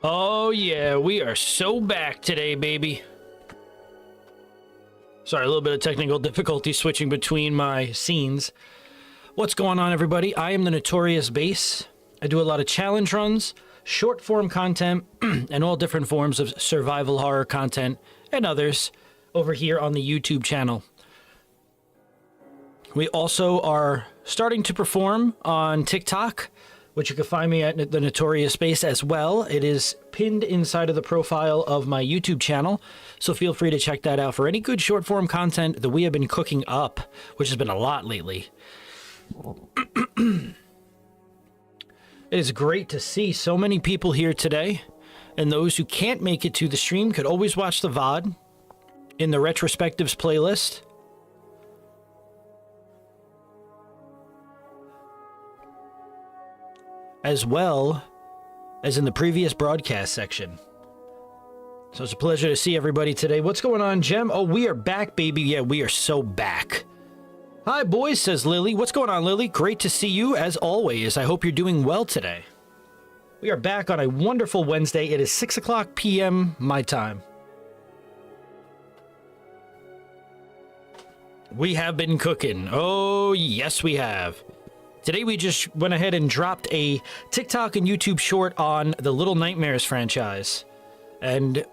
Oh yeah, we are so back today, baby. Sorry, a little bit of technical difficulty switching between my scenes. What's going on, everybody? I am the Notorious Base. I do a lot of challenge runs, short form content, and all different forms of survival horror content and others over here on the YouTube channel. We also are starting to perform on TikTok, which you can find me at the Notorious Base as well. It is pinned inside of the profile of my YouTube channel, so feel free to check that out for any good short form content that we have been cooking up, which has been a lot lately. It is great to see so many people here today, and those who can't make it to the stream could always watch the VOD in the retrospectives playlist. As well as in the previous broadcast section. So it's a pleasure to see everybody today. What's going on, Jem? Oh, we are back, baby. Yeah, we are so back. Hi, boys, says Lily. What's going on, Lily? Great to see you, as always. I hope you're doing well today. We are back on a wonderful Wednesday. It is 6 o'clock p.m. my time. We have been cooking. Oh, yes, we have. Today we just went ahead and dropped a TikTok and YouTube short on the Little Nightmares franchise. And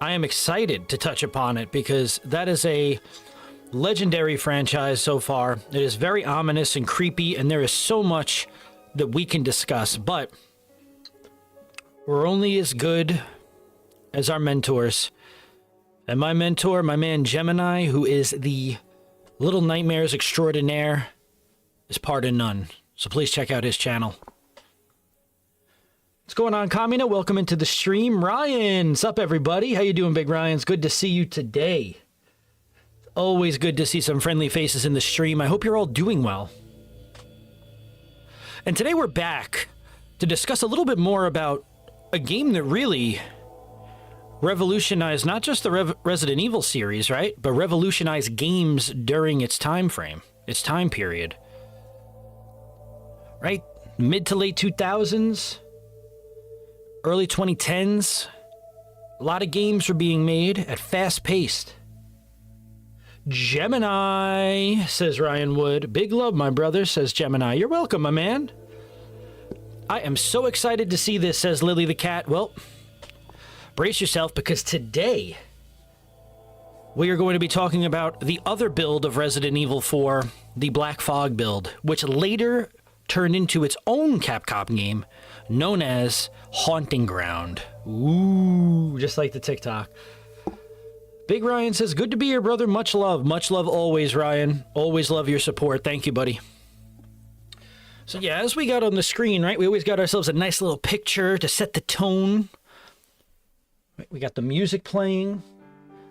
I am excited to touch upon it because that is a legendary franchise so far. It is very ominous and creepy, and there is so much that we can discuss. But we're only as good as our mentors. And my mentor, my man Gemini, who is the Little Nightmares extraordinaire, is part of none. So please check out his channel. What's going on, Kamina? Welcome into the stream. Ryan, what's up, everybody? How you doing, Big Ryan? It's good to see you today. Always good to see some friendly faces in the stream. I hope you're all doing well. And today we're back to discuss a little bit more about a game that really revolutionized not just the Resident Evil series, right? But revolutionized games during its time frame, its time period. Right? Mid to late 2000s, early 2010s. A lot of games were being made at fast paced. Gemini, says Ryan Wood. Big love, my brother, says Gemini. You're welcome, my man. I am so excited to see this, says Lily the Cat. Well, brace yourself, because today we are going to be talking about the other build of Resident Evil 4, the Black Fog build, which later turned into its own Capcom game known as Haunting Ground. Ooh, just like the TikTok. Big Ryan says, good to be here, brother. Much love. Much love always, Ryan. Always love your support. Thank you, buddy. So yeah, as we got on the screen, right, we always got ourselves a nice little picture to set the tone. We got the music playing.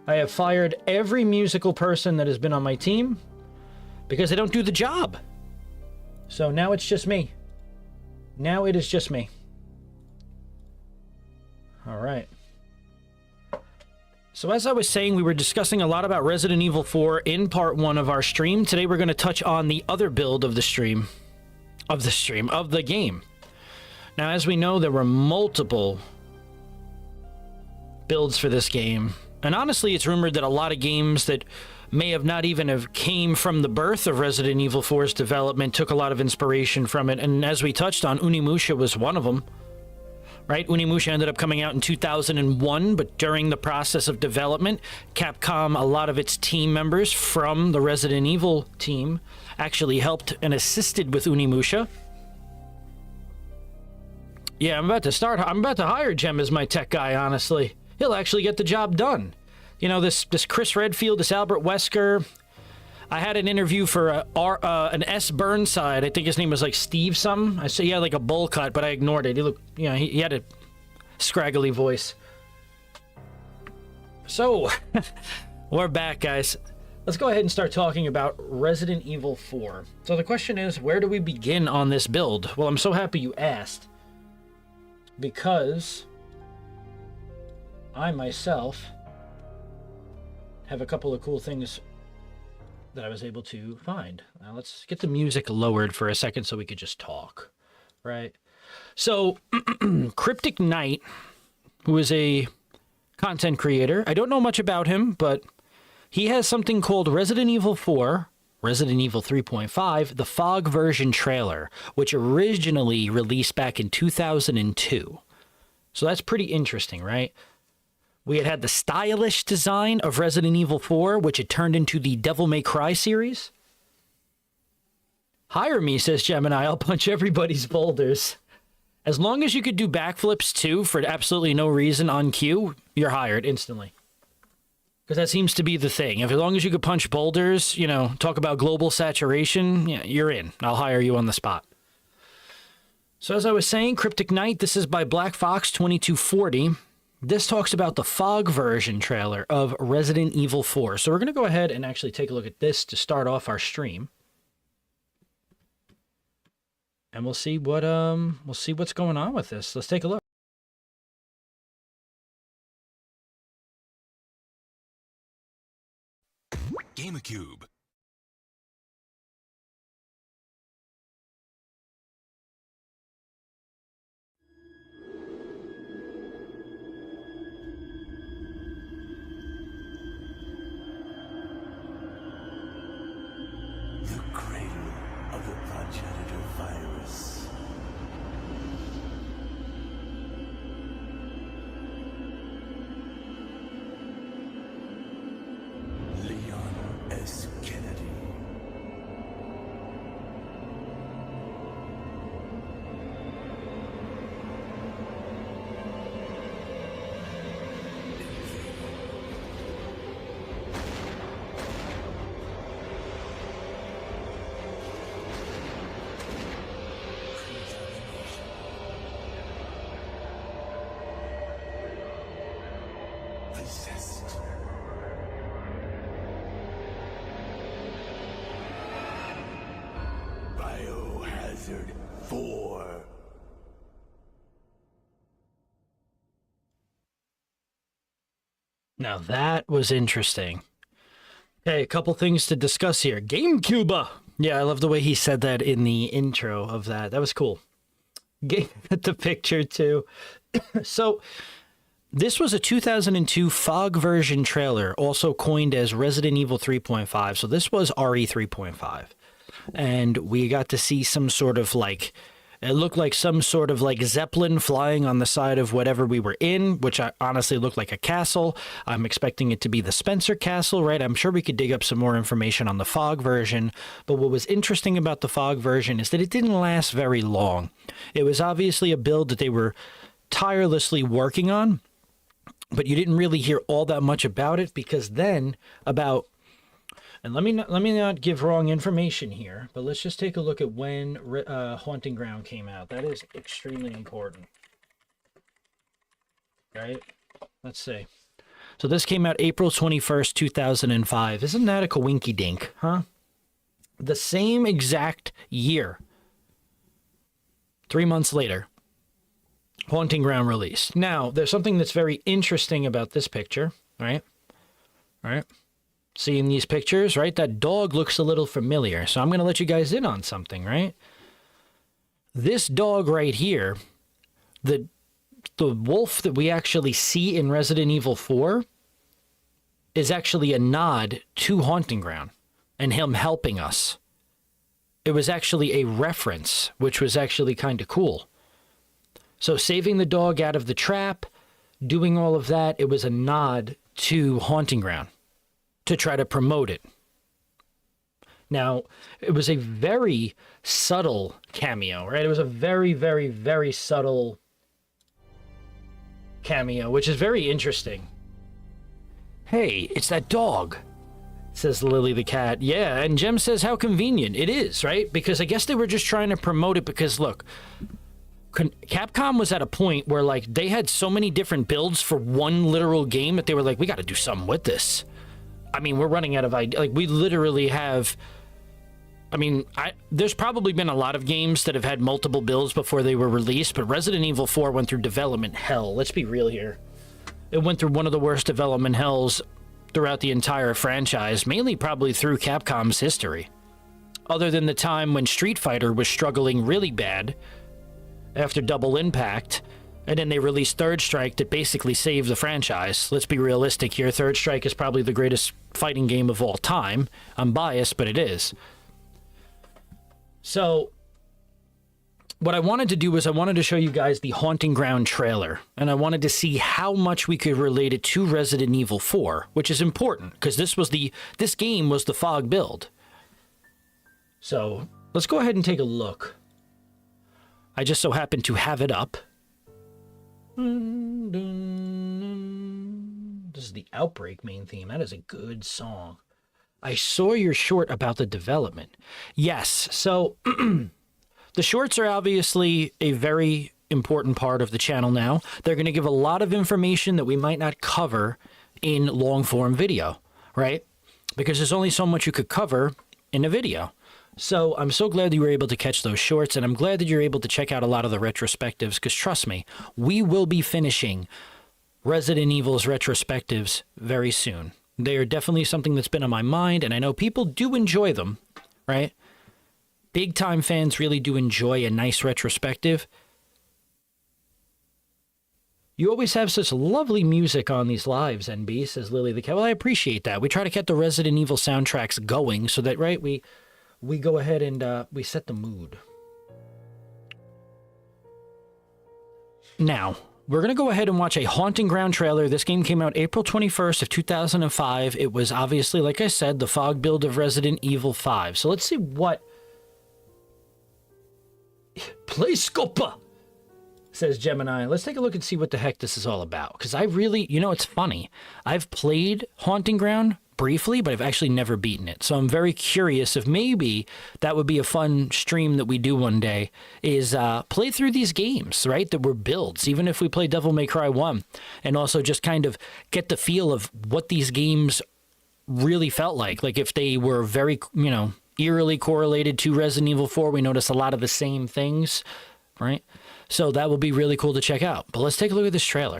I have fired every musical person that has been on my team because they don't do the job. So now it's just me. Now it is just me. All right. So as I was saying, we were discussing a lot about Resident Evil 4 in part 1 of our stream. Today we're going to touch on the other build of the game. Now, as we know, there were multiple builds for this game. And honestly, it's rumored that a lot of games that may have not even have came from the birth of Resident Evil 4's development took a lot of inspiration from it. And as we touched on, Unimusha was one of them. Right? Unimusha ended up coming out in 2001, but during the process of development, Capcom, a lot of its team members from the Resident Evil team actually helped and assisted with Unimusha. Yeah, I'm about to hire Jem as my tech guy, honestly. He'll actually get the job done. You know, this Chris Redfield, this Albert Wesker. I had an interview for an S. Burnside. I think his name was like Steve something. I said he had like a bowl cut, but I ignored it. He looked, you know, he had a scraggly voice. So, we're back, guys. Let's go ahead and start talking about Resident Evil 4. So the question is, where do we begin on this build? Well, I'm so happy you asked, because I myself have a couple of cool things that I was able to find. Now let's get the music lowered for a second so we could just talk, right? So, Cryptic Knight, who is a content creator, I don't know much about him, but he has something called Resident Evil 4, Resident Evil 3.5, the Fog version trailer, which originally released back in 2002. So that's pretty interesting, right? We had the stylish design of Resident Evil 4, which had turned into the Devil May Cry series. Hire me, says Gemini. I'll punch everybody's boulders. As long as you could do backflips, too, for absolutely no reason on cue, you're hired instantly. Because that seems to be the thing. As long as you could punch boulders, you know, talk about global saturation, yeah, you're in. I'll hire you on the spot. So as I was saying, Cryptic Knight, this is by Black Fox 2240. This talks about the Fog version trailer of Resident Evil 4. So we're going to go ahead and actually take a look at this to start off our stream. And we'll see what's going on with this. Let's take a look. Gamecube. The cradle of the progenitor virus. Leon S. Kennedy. Possessed. Biohazard 4. Now that was interesting. Okay, a couple things to discuss here. GameCube. Yeah, I love the way he said that in the intro of that. That was cool. The picture too. So, this was a 2002 Fog version trailer, also coined as Resident Evil 3.5. So this was RE3.5. And we got to see some sort of like, it looked like some sort of like Zeppelin flying on the side of whatever we were in, which I honestly looked like a castle. I'm expecting it to be the Spencer Castle, right? I'm sure we could dig up some more information on the Fog version. But what was interesting about the Fog version is that it didn't last very long. It was obviously a build that they were tirelessly working on, but you didn't really hear all that much about it because then about, and let me not give wrong information here, but let's just take a look at when Haunting Ground came out. That is extremely important. Right? Let's see. So this came out April 21st, 2005. Isn't that a coinky dink, huh? The same exact year. 3 months later, Haunting Ground released. Now, there's something that's very interesting about this picture. right? Right? Seeing these pictures, right? That dog looks a little familiar. So I'm going to let you guys in on something, right? This dog right here, the wolf that we actually see in Resident Evil 4 is actually a nod to Haunting Ground and him helping us. It was actually a reference, which was actually kind of cool. So saving the dog out of the trap, doing all of that, it was a nod to Haunting Ground to try to promote it. Now, it was a very subtle cameo, right? It was a very, very, very subtle cameo, which is very interesting. Hey, it's that dog, says Lily the cat. Yeah, and Jem says how convenient. It is, right? Because I guess they were just trying to promote it because, look, Capcom was at a point where, like, they had so many different builds for one literal game that they were like, we got to do something with this. I mean, we're running out of ideas. Like, we literally have... I mean, there's probably been a lot of games that have had multiple builds before they were released, but Resident Evil 4 went through development hell. Let's be real here. It went through one of the worst development hells throughout the entire franchise, mainly probably through Capcom's history. Other than the time when Street Fighter was struggling really bad after Double Impact, and then they released Third Strike that basically saved the franchise. Let's be realistic here. Third Strike is probably the greatest fighting game of all time. I'm biased, but it is. So, what I wanted to do was I wanted to show you guys the Haunting Ground trailer, and I wanted to see how much we could relate it to Resident Evil 4, which is important, because this game was the Fog build. So, let's go ahead and take a look. I just so happen to have it up. This is the Outbreak main theme. That is a good song. I saw your short about the development. Yes, so the shorts are obviously a very important part of the channel now. They're going to give a lot of information that we might not cover in long-form video, right? Because there's only so much you could cover in a video. So I'm so glad that you were able to catch those shorts, and I'm glad that you're able to check out a lot of the retrospectives, because trust me, we will be finishing Resident Evil's retrospectives very soon. They are definitely something that's been on my mind, and I know people do enjoy them, right? Big-time fans really do enjoy a nice retrospective. You always have such lovely music on these lives, NB, says Lily the Cat. Well, I appreciate that. We try to get the Resident Evil soundtracks going so that, right, we go ahead and we set the mood. Now, we're going to go ahead and watch a Haunting Ground trailer. This game came out April 21st of 2005. It was obviously, like I said, the Fog build of Resident Evil 5. So let's see what... Play Scopa, says Gemini. Let's take a look and see what the heck this is all about. Because I really... You know, it's funny. I've played Haunting Ground briefly, but I've actually never beaten it. So I'm very curious if maybe that would be a fun stream that we do one day, is play through these games, right, that were builds, even if we play Devil May Cry 1, and also just kind of get the feel of what these games really felt like if they were very, you know, eerily correlated to Resident Evil 4. We notice a lot of the same things, right? So that will be really cool to check out. But let's take a look at this trailer.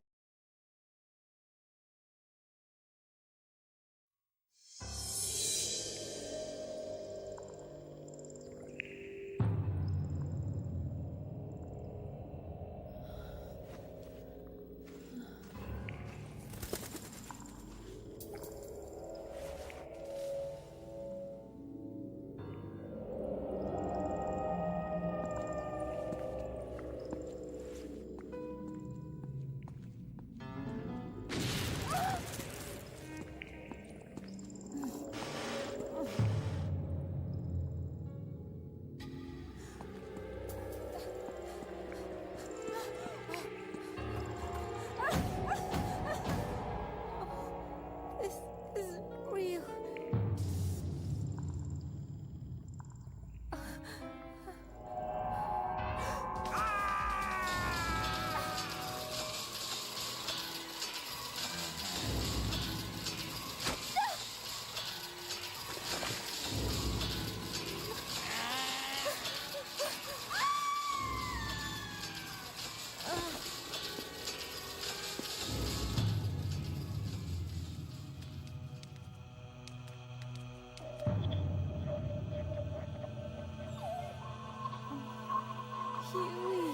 Huey.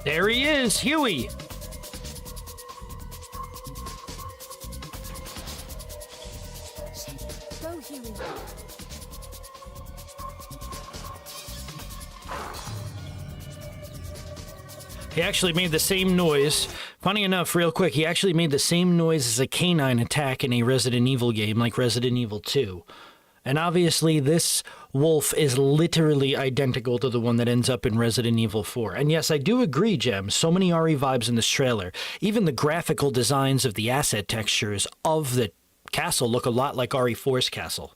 There he is, Huey. Go, Huey. He actually made the same noise. Funny enough, real quick, he actually made the same noise as a canine attack in a Resident Evil game, like Resident Evil 2. And obviously, this wolf is literally identical to the one that ends up in Resident Evil 4. And yes, I do agree, Jem. So many RE vibes in this trailer. Even the graphical designs of the asset textures of the castle look a lot like RE4's castle.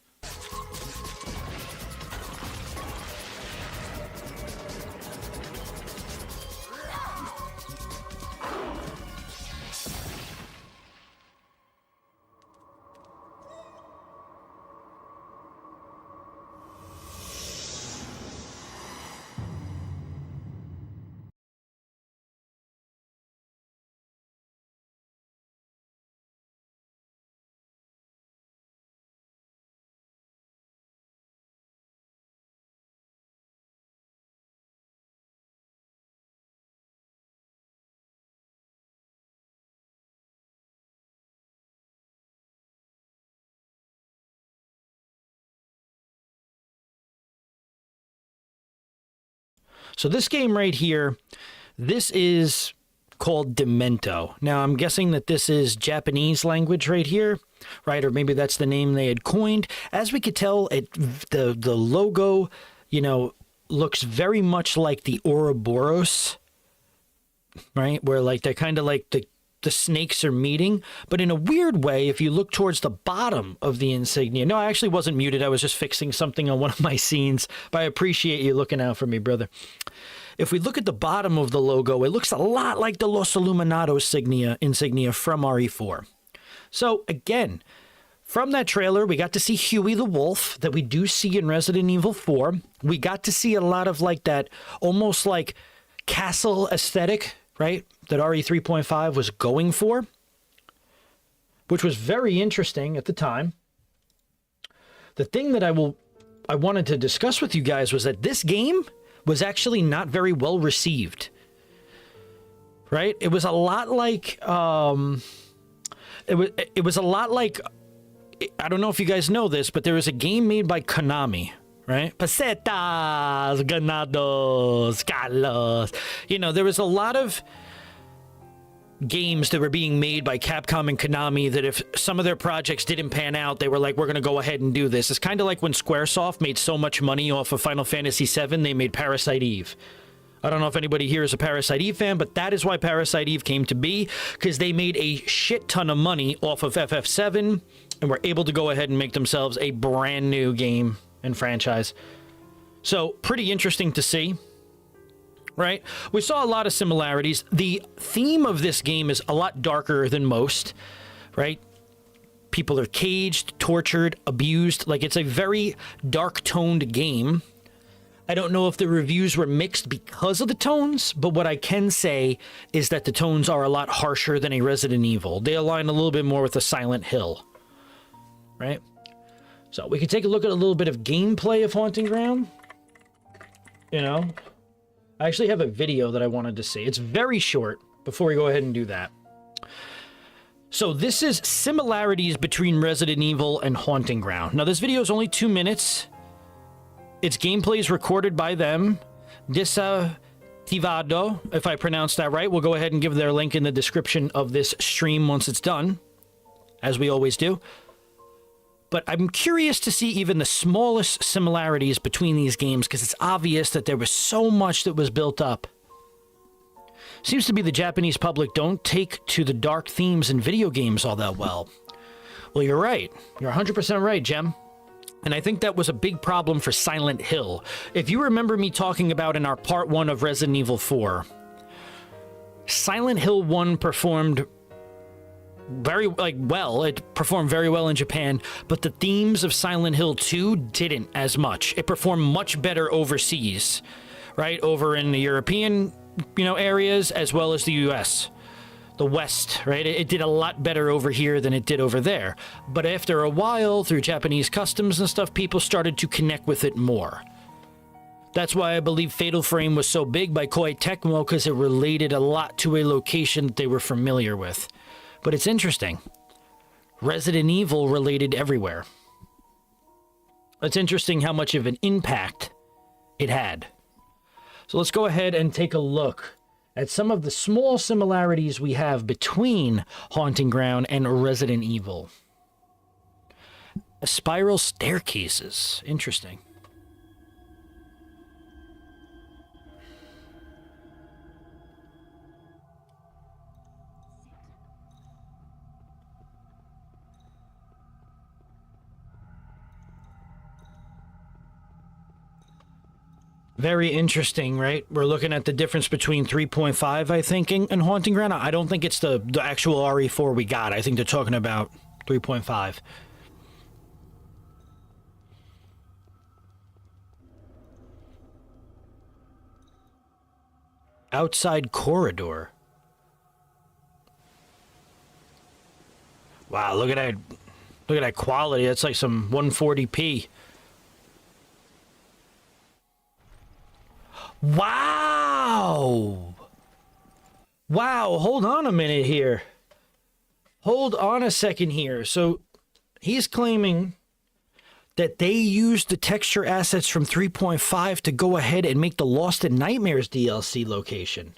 So this game right here, this is called Demento. Now, I'm guessing that this is Japanese language right here, right? Or maybe that's the name they had coined. As we could tell, the logo, you know, looks very much like the Ouroboros, right? Where like they're kind of like the snakes are meeting, but in a weird way, if you look towards the bottom of the insignia. No, I actually wasn't muted. I was just fixing something on one of my scenes, but I appreciate you looking out for me, brother. If we look at the bottom of the logo, it looks a lot like the Los Illuminados insignia from RE4. So again, from that trailer, we got to see Huey the Wolf that we do see in Resident Evil 4. We got to see a lot of like that almost like castle aesthetic, right, that RE 3.5 was going for, which was very interesting at the time. The thing that I wanted to discuss with you guys was that this game was actually not very well received, right? It was a lot like, it was a lot like, I don't know if you guys know this, but there was a game made by Konami, right? Pesetas, ganados, calos. You know, there was a lot of games that were being made by Capcom and Konami that if some of their projects didn't pan out, they were like, we're going to go ahead and do this. It's kind of like when Squaresoft made so much money off of Final Fantasy VII, they made Parasite Eve. I don't know if anybody here is a Parasite Eve fan, but that is why Parasite Eve came to be, because they made a shit ton of money off of FF7 and were able to go ahead and make themselves a brand new game and franchise. So pretty interesting to see. Right? We saw a lot of similarities. The theme of this game is a lot darker than most, right? People are caged, tortured, abused. Like, it's a very dark-toned game. I don't know if the reviews were mixed because of the tones, but what I can say is that the tones are a lot harsher than a Resident Evil. They align a little bit more with a Silent Hill, right? So we can take a look at a little bit of gameplay of Haunting Ground. You know? I actually have a video that I wanted to see. It's very short before we go ahead and do that. So this is similarities between Resident Evil and Haunting Ground. Now, this video is only 2 minutes. Its gameplay is recorded by them. Desativado, if I pronounced that right. We'll go ahead and give their link in the description of this stream once it's done, as we always do. But I'm curious to see even the smallest similarities between these games, because it's obvious that there was so much that was built up. Seems to be the Japanese public don't take to the dark themes in video games all that well. Well, you're right. You're 100% right, Jem. And I think that was a big problem for Silent Hill. If you remember me talking about in our part 1 of Resident Evil 4, Silent Hill 1 performed very well. It performed very well in Japan, but the themes of Silent Hill 2 didn't as much. It performed much better overseas, right? Over in the European, areas, as well as the US, the West, right? It did a lot better over here than it did over there. But after a while, through Japanese customs and stuff, people started to connect with it more. That's why I believe Fatal Frame was so big by Koei Tecmo, because it related a lot to a location that they were familiar with. But it's interesting. Resident Evil related everywhere. It's interesting how much of an impact it had. So let's go ahead and take a look at some of the small similarities we have between Haunting Ground and Resident Evil. Spiral staircases. Interesting. Very interesting, right? We're looking at the difference between 3.5, I think, and Haunting Ground. I don't think it's the actual RE4 we got. I think they're talking about 3.5. Outside corridor. Wow, look at that. Look at that quality. That's like some 140p. Wow! Wow, hold on a minute here. Hold on a second here. So he's claiming that they used the texture assets from 3.5 to go ahead and make the Lost in Nightmares DLC location.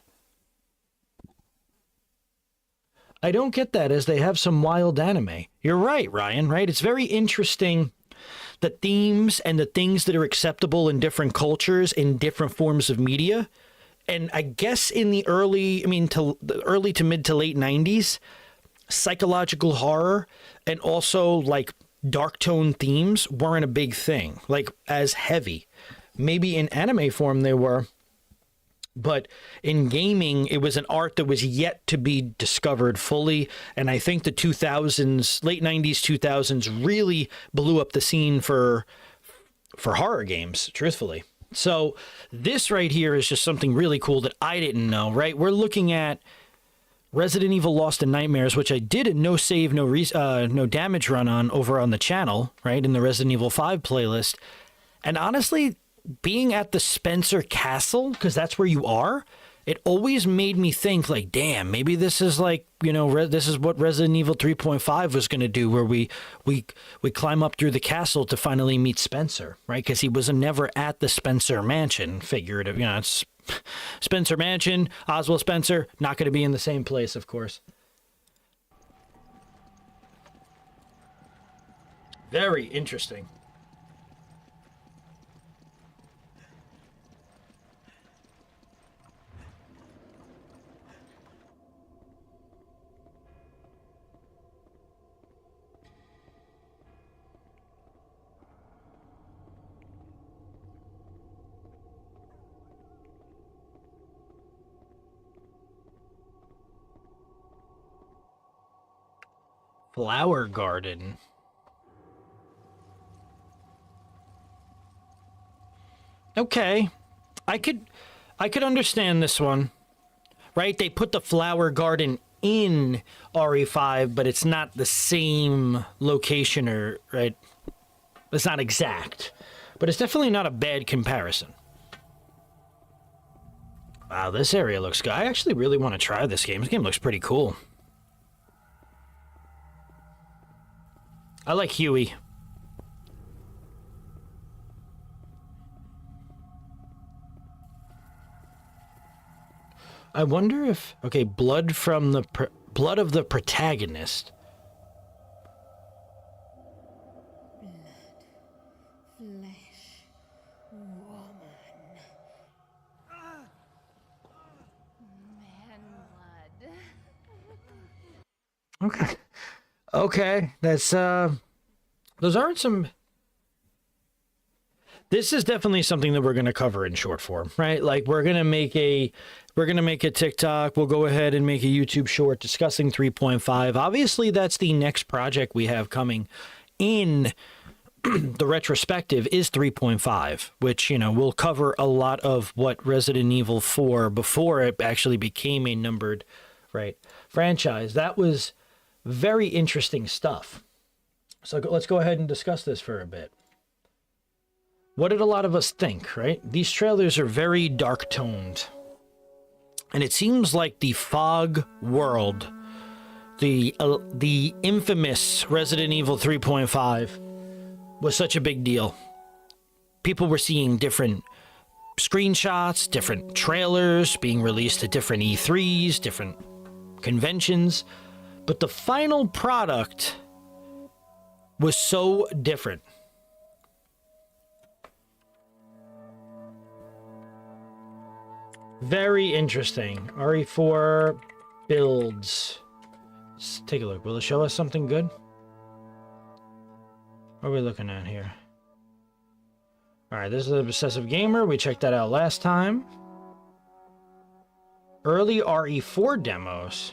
I don't get that, as they have some wild anime. You're right, Ryan, right? It's very interesting, the themes and the things that are acceptable in different cultures, in different forms of media. And I guess in the early to mid to late 90s, psychological horror and also like dark tone themes weren't a big thing, like as heavy. Maybe in anime form they were, but in gaming it was an art that was yet to be discovered fully. And I think the 2000s, late 90s, 2000s really blew up the scene for horror games, truthfully. So this right here is just something really cool that I didn't know, right? We're looking at Resident Evil Lost in Nightmares, which I did a no save, no damage run on over on the channel, right, in the Resident Evil 5 playlist. And honestly, being at the Spencer Castle, because that's where you are, it always made me think, like, damn, maybe this is like, you know, this is what Resident Evil 3.5 was going to do, where we climb up through the castle to finally meet Spencer, right? Because he was never at the Spencer Mansion, figurative, you know, it's Spencer Mansion, Oswald Spencer, not going to be in the same place, of course. Very interesting. Flower garden. Okay. I could understand this one. Right? They put the flower garden in RE5, but it's not the same location, or right? It's not exact. But it's definitely not a bad comparison. Wow, this area looks good. I actually really want to try this game. This game looks pretty cool. I like Huey. I wonder if... Okay, blood from the... blood of the protagonist. Blood, flesh, woman. Man blood. Okay. Okay, that's those aren't some... This is definitely something that we're going to cover in short form, right? Like we're going to make a TikTok, we'll go ahead and make a YouTube short discussing 3.5. Obviously, that's the next project we have coming in the retrospective is 3.5, which, you know, we'll cover a lot of what Resident Evil 4 before it actually became a numbered, right, franchise. That was very interesting stuff. So let's go ahead and discuss this for a bit. what did a lot of us think, right? These trailers are very dark toned. And it seems like the Fog world, the infamous Resident Evil 3.5 was such a big deal. People were seeing different screenshots, different trailers being released at different E3s, different conventions. But the final product was so different. Very interesting. RE4 builds. Let's take a look. Will it show us something good? What are we looking at here? Alright, this is an Obsessive Gamer. We checked that out last time. Early RE4 demos.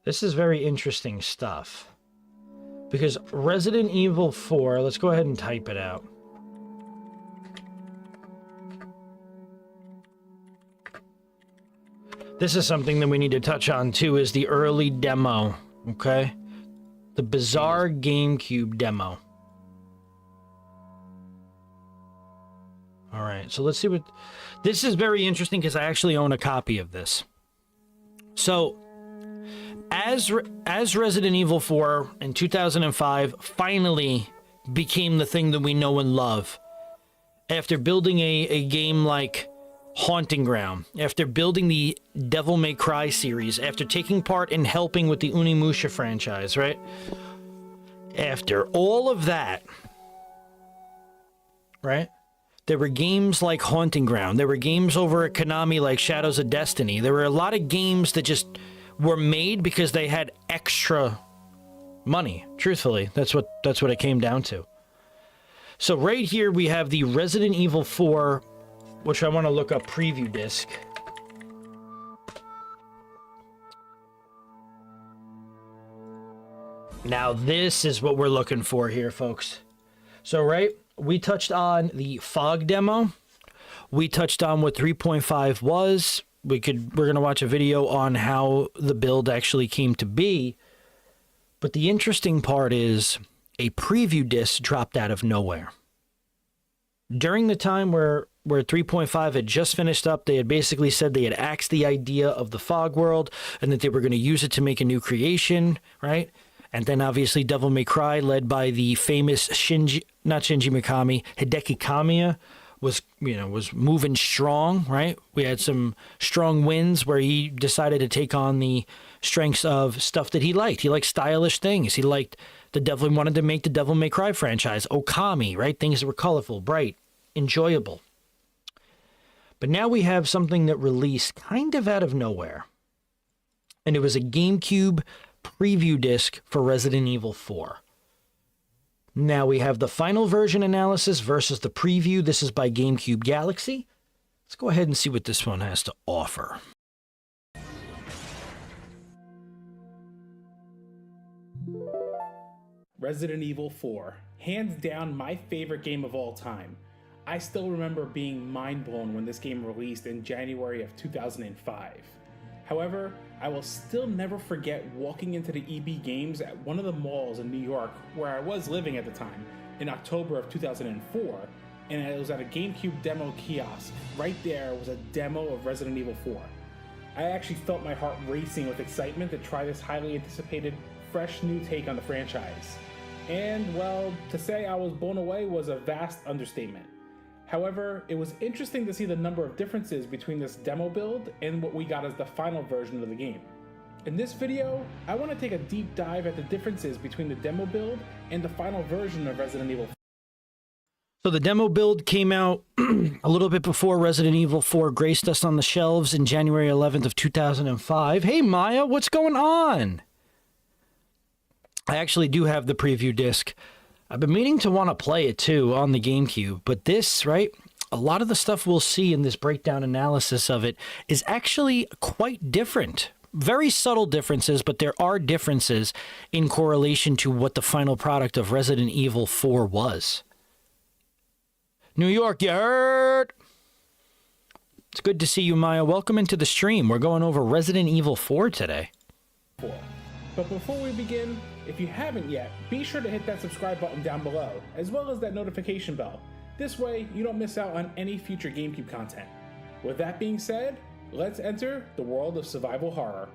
This is very interesting stuff. Because Resident Evil 4, let's go ahead and type it out. This is something that we need to touch on too, is the early demo, okay? The bizarre GameCube demo. All right, so let's see what... This is very interesting because I actually own a copy of this. So, as Resident Evil 4 in 2005 finally became the thing that we know and love, after building a game like Haunting Ground, after building the Devil May Cry series, after taking part in helping with the Unimusha franchise, right? After all of that, right? There were games like Haunting Ground. There were games over at Konami like Shadows of Destiny. There were a lot of games that just were made because they had extra money. Truthfully, that's what it came down to. So right here we have the Resident Evil 4, which I want to look up, preview disc. Now this is what we're looking for here, folks. So right, we touched on the Fog demo. We touched on what 3.5 was. We're going to watch a video on how the build actually came to be. But the interesting part is a preview disc dropped out of nowhere. During the time where 3.5 had just finished up, they had basically said they had axed the idea of the Fog world and that they were going to use it to make a new creation, right? And then obviously Devil May Cry, led by the famous Hideki Kamiya, was moving strong, right? We had some strong wins where he decided to take on the strengths of stuff that he liked. He liked stylish things. He liked wanted to make the Devil May Cry franchise, Okami, right? Things that were colorful, bright, enjoyable. But now we have something that released kind of out of nowhere. And it was a GameCube preview disc for Resident Evil 4. Now we have the final version analysis versus the preview. This is by Gamecube Galaxy. Let's go ahead and see what this one has to offer. Resident Evil 4, hands down my favorite game of all time. I still remember being mind blown when this game released in January of 2005. However, I will still never forget walking into the EB Games at one of the malls in New York where I was living at the time in October of 2004, and it was at a GameCube demo kiosk. Right there was a demo of Resident Evil 4. I actually felt my heart racing with excitement to try this highly anticipated, fresh new take on the franchise. And, well, to say I was blown away was a vast understatement. However, it was interesting to see the number of differences between this demo build and what we got as the final version of the game. In this video, I want to take a deep dive at the differences between the demo build and the final version of Resident Evil 4. So the demo build came out a little bit before Resident Evil 4 graced us on the shelves in January 11th of 2005. Hey Maya, what's going on? I actually do have the preview disc. I've been meaning to want to play it too on the GameCube, but this, right, a lot of the stuff we'll see in this breakdown analysis of it is actually quite different. Very subtle differences, but there are differences in correlation to what the final product of Resident Evil 4 was. New York, you heard? It's good to see you, Maya. Welcome into the stream. We're going over Resident Evil 4 today. But before we begin, if you haven't yet, be sure to hit that subscribe button down below, as well as that notification bell. This way, you don't miss out on any future GameCube content. With that being said, let's enter the world of survival horror.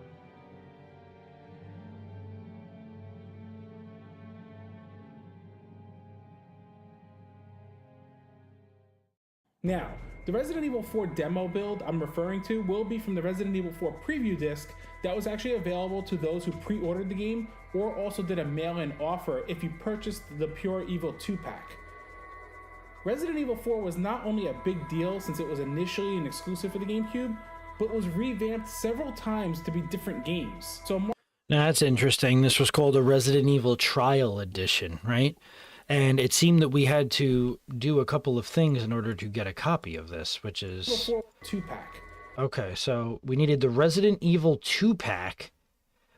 Now, the Resident Evil 4 demo build I'm referring to will be from the Resident Evil 4 preview disc that was actually available to those who pre-ordered the game or also did a mail-in offer if you purchased the Pure Evil 2-pack. Resident Evil 4 was not only a big deal since it was initially an exclusive for the GameCube, but was revamped several times to be different games. Now that's interesting. This was called a Resident Evil Trial Edition, right? And it seemed that we had to do a couple of things in order to get a copy of this, which is... 2-pack. Okay, so we needed the Resident Evil 2-pack,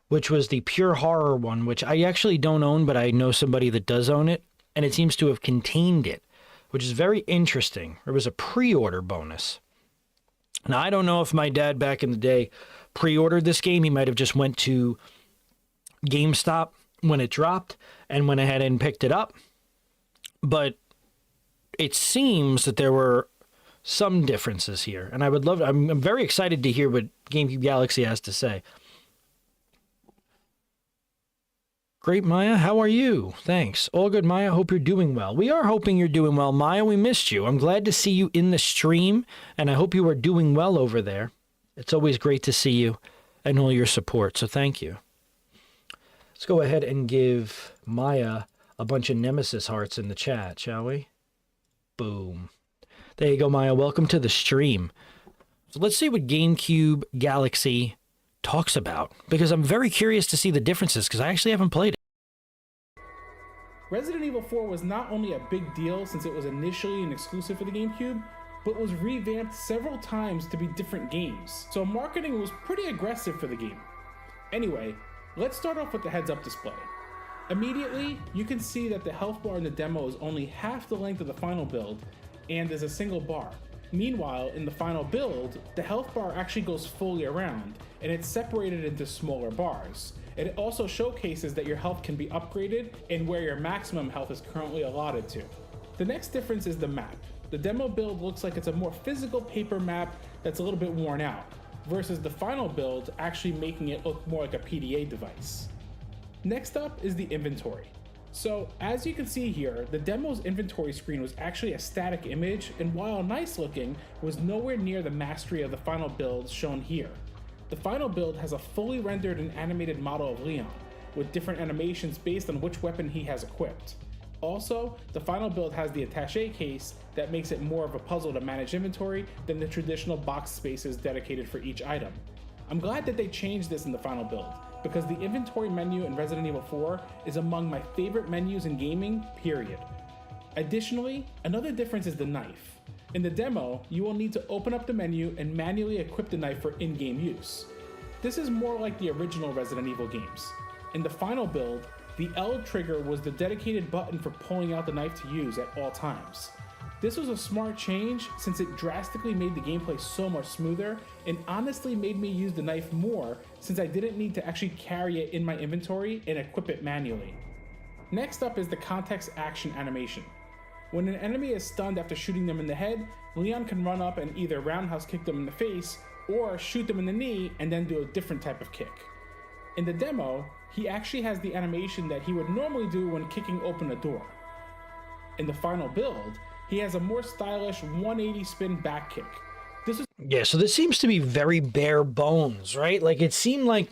which was the pure horror one, which I actually don't own, but I know somebody that does own it, and it seems to have contained it, which is very interesting. There was a pre-order bonus. Now, I don't know if my dad back in the day pre-ordered this game. He might have just went to GameStop when it dropped and went ahead and picked it up. But it seems that there were some differences here. And I would love, I'm very excited to hear what GameCube Galaxy has to say. Great, Maya. How are you? Thanks. All good, Maya. Hope you're doing well. We are hoping you're doing well, Maya. We missed you. I'm glad to see you in the stream, and I hope you are doing well over there. It's always great to see you and all your support, so thank you. Let's go ahead and give Maya a bunch of Nemesis hearts in the chat, shall we? Boom. There you go, Maya. Welcome to the stream. So let's see what GameCube Galaxy talks about, because I'm very curious to see the differences, because I actually haven't played it. Resident Evil 4 was not only a big deal since it was initially an exclusive for the GameCube, but was revamped several times to be different games, so marketing was pretty aggressive for the game. Anyway, let's start off with the heads-up display. Immediately, you can see that the health bar in the demo is only half the length of the final build, and is a single bar. Meanwhile, in the final build, the health bar actually goes fully around, and it's separated into smaller bars. It also showcases that your health can be upgraded and where your maximum health is currently allotted to. The next difference is the map. The demo build looks like it's a more physical paper map that's a little bit worn out, versus the final build actually making it look more like a PDA device. Next up is the inventory. So as you can see here, the demo's inventory screen was actually a static image, and while nice looking, was nowhere near the mastery of the final build shown here. The final build has a fully rendered and animated model of Leon, with different animations based on which weapon he has equipped. Also, the final build has the attaché case that makes it more of a puzzle to manage inventory than the traditional box spaces dedicated for each item. I'm glad that they changed this in the final build, because the inventory menu in Resident Evil 4 is among my favorite menus in gaming, period. Additionally, another difference is the knife. In the demo, you will need to open up the menu and manually equip the knife for in-game use. This is more like the original Resident Evil games. In the final build, the L trigger was the dedicated button for pulling out the knife to use at all times. This was a smart change since it drastically made the gameplay so much smoother, and honestly made me use the knife more since I didn't need to actually carry it in my inventory and equip it manually. Next up is the context action animation. When an enemy is stunned after shooting them in the head, Leon can run up and either roundhouse kick them in the face or shoot them in the knee and then do a different type of kick. In the demo, he actually has the animation that he would normally do when kicking open a door. In the final build, he has a more stylish 180 spin back kick. Yeah, so this seems to be very bare bones, right? Like it seemed like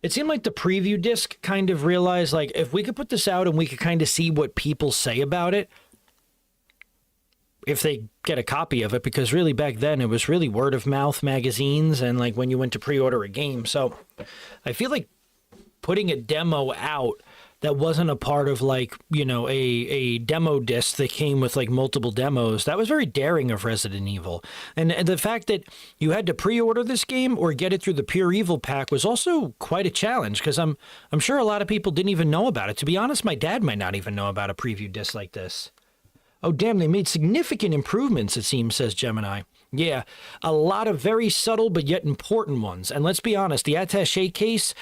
the preview disc kind of realized, like, if we could put this out and we could kind of see what people say about it, if they get a copy of it, because really back then it was really word of mouth magazines and like when you went to pre-order a game. So I feel like putting a demo out that wasn't a part of, like, you know, a demo disc that came with like multiple demos, that was very daring of Resident Evil. And the fact that you had to pre-order this game or get it through the Pure Evil pack was also quite a challenge, because I'm sure a lot of people didn't even know about it. To be honest, my dad might not even know about a preview disc like this. Oh, damn, they made significant improvements, it seems, says Gemini. Yeah, a lot of very subtle but yet important ones. And let's be honest, the attaché case,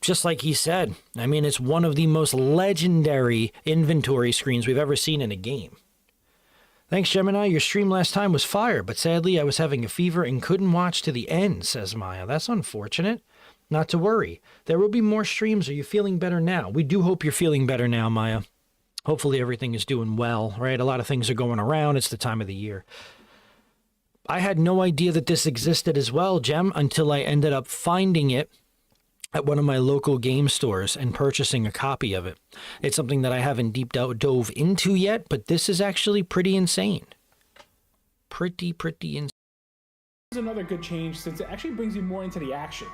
just like he said, I mean, it's one of the most legendary inventory screens we've ever seen in a game. Thanks, Gemini. Your stream last time was fire, but sadly I was having a fever and couldn't watch to the end, says Maya. That's unfortunate. Not to worry. There will be more streams. Are you feeling better now? We do hope you're feeling better now, Maya. Hopefully everything is doing well, right? A lot of things are going around. It's the time of the year. I had no idea that this existed as well, Gem, until I ended up finding it at one of my local game stores and purchasing a copy of it. It's something that I haven't deep dove into yet, but this is actually pretty insane. Pretty insane. Here's another good change since it actually brings you more into the action.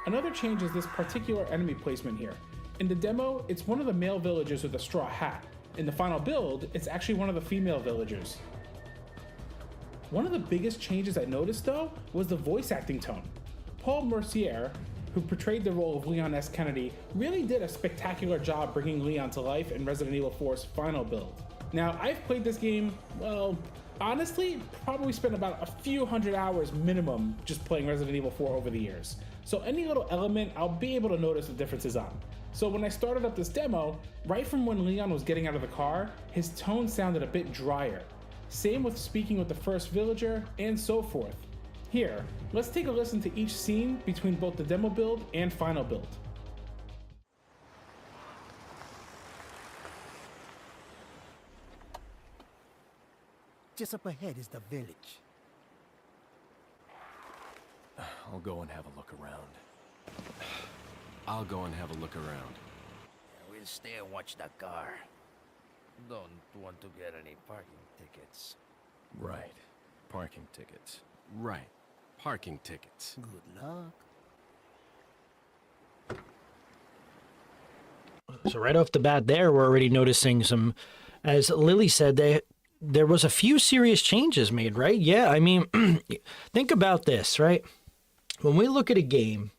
Another change is this particular enemy placement here. In the demo, it's one of the male villagers with a straw hat. In the final build, it's actually one of the female villagers. One of the biggest changes I noticed though was the voice acting tone. Paul Mercier, who portrayed the role of Leon S. Kennedy, really did a spectacular job bringing Leon to life in Resident Evil 4's final build. Now, I've played this game, well, honestly, probably spent about a few hundred hours minimum just playing Resident Evil 4 over the years. So any little element, I'll be able to notice the differences on. So when I started up this demo, right from when Leon was getting out of the car, his tone sounded a bit drier. Same with speaking with the first villager, and so forth. Here, let's take a listen to each scene between both the demo build and final build. Just up ahead is the village. I'll go and have a look around. I'll go and have a look around. We'll stay and watch the car. Don't want to get any parking tickets. Right. Parking tickets. Right. Parking tickets. Good luck. So right off the bat there, we're already noticing some, as Lily said, there was a few serious changes made, right? Yeah, I mean, think about this, right? When we look at a game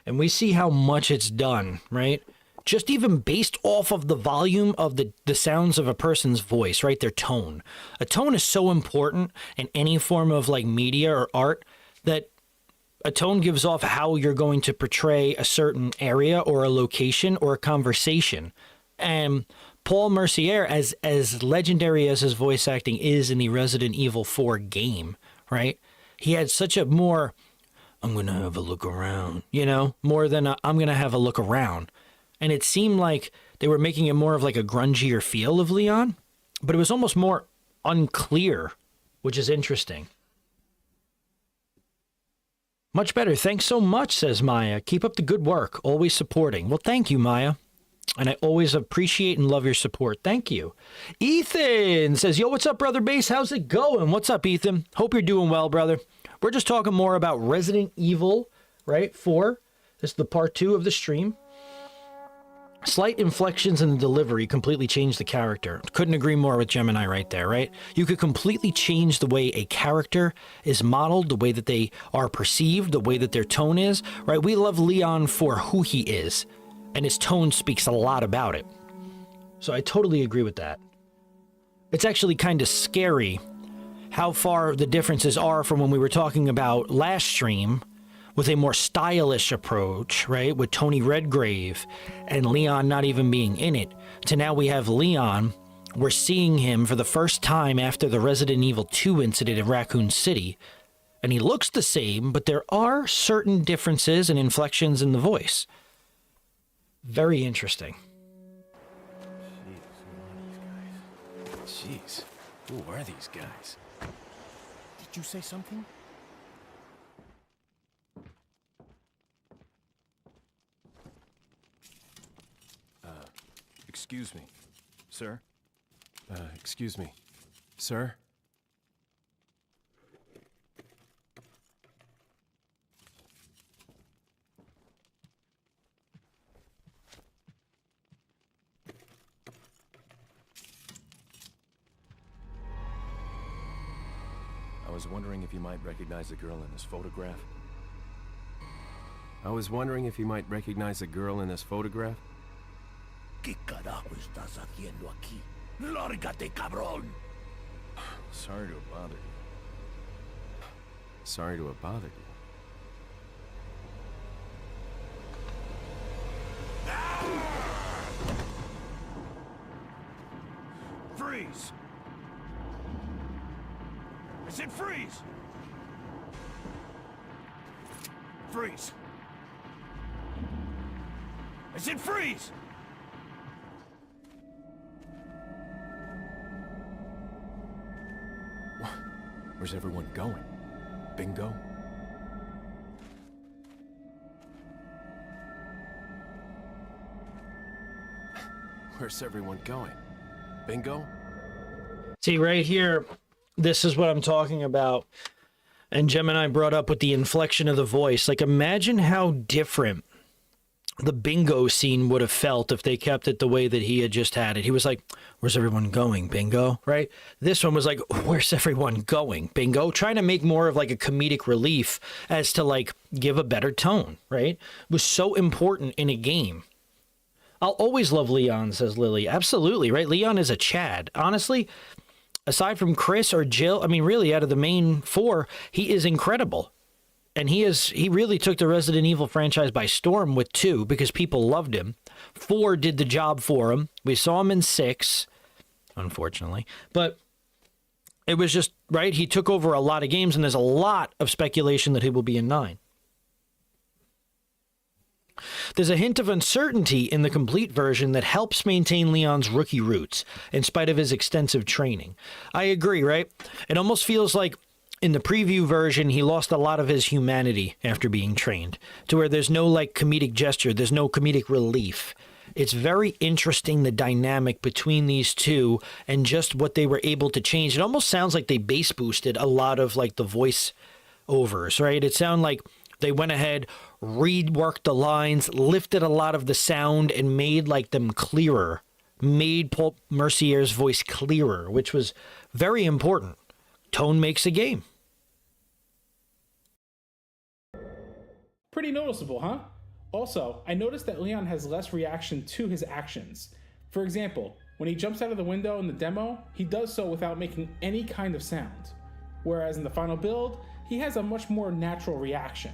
and we see how much it's done, right? Just even based off of the volume of the sounds of a person's voice, right? Their tone. A tone is so important in any form of like media or art that a tone gives off how you're going to portray a certain area or a location or a conversation. And Paul Mercier, as legendary as his voice acting is in the Resident Evil 4 game, right? He had such a more, I'm going to have a look around, you know, more than I'm going to have a look around. And it seemed like they were making it more of like a grungier feel of Leon, but it was almost more unclear, which is interesting. Much better. Thanks so much, says Maya. Keep up the good work. Always supporting. Well, thank you, Maya. And I always appreciate and love your support. Thank you. Ethan says, yo, what's up, Brother Bass? How's it going? What's up, Ethan? Hope you're doing well, brother. We're just talking more about Resident Evil, right? 4. This is the part 2 of the stream. Slight inflections in the delivery completely changed the character. Couldn't agree more with Gemini right there, right? You could completely change the way a character is modeled, the way that they are perceived, the way that their tone is, right? We love Leon for who he is, and his tone speaks a lot about it. So I totally agree with that. It's actually kind of scary how far the differences are from when we were talking about last stream, with a more stylish approach, right? With Tony Redgrave and Leon not even being in it, to now we have Leon. We're seeing him for the first time after the Resident Evil 2 incident at Raccoon City. And he looks the same, but there are certain differences and inflections in the voice. Very interesting. Jeez, who are these guys? Did you say something? Excuse me, sir? Excuse me, sir? I was wondering if you might recognize the girl in this photograph. ¿Qué carajo estás haciendo aquí? ¡Lárgate, cabrón! Sorry to have bothered you. Sorry to have bothered you. Freeze! I said freeze! Freeze! I said freeze! Where's everyone going? Bingo? Where's everyone going? Bingo? See, right here, this is what I'm talking about. And Gemini brought up with the inflection of the voice. Like, imagine how different the bingo scene would have felt if they kept it the way that he had just had it. He was like, where's everyone going, bingo? Right? This one was like, where's everyone going, bingo? Trying to make more of like a comedic relief as to like give a better tone, right? It was so important in a game. I'll always love Leon, says Lily. Absolutely, right? Leon is a Chad. Honestly, aside from Chris or Jill, I mean, really, out of the main four, he is incredible. And he really took the Resident Evil franchise by storm with 2 because people loved him. 4 did the job for him. We saw him in 6, unfortunately. But it was just, right? He took over a lot of games, and there's a lot of speculation that he will be in 9. There's a hint of uncertainty in the complete version that helps maintain Leon's rookie roots, in spite of his extensive training. I agree, right? It almost feels like in the preview version, he lost a lot of his humanity after being trained, to where there's no like comedic gesture, there's no comedic relief. It's very interesting, the dynamic between these two and just what they were able to change. It almost sounds like they bass boosted a lot of like the voice overs, right? It sounded like they went ahead, reworked the lines, lifted a lot of the sound and made like them clearer, made Paul Mercier's voice clearer, which was very important. Tone makes a game. Pretty noticeable, huh? Also, I noticed that Leon has less reaction to his actions. For example, when he jumps out of the window in the demo, he does so without making any kind of sound. Whereas in the final build, he has a much more natural reaction.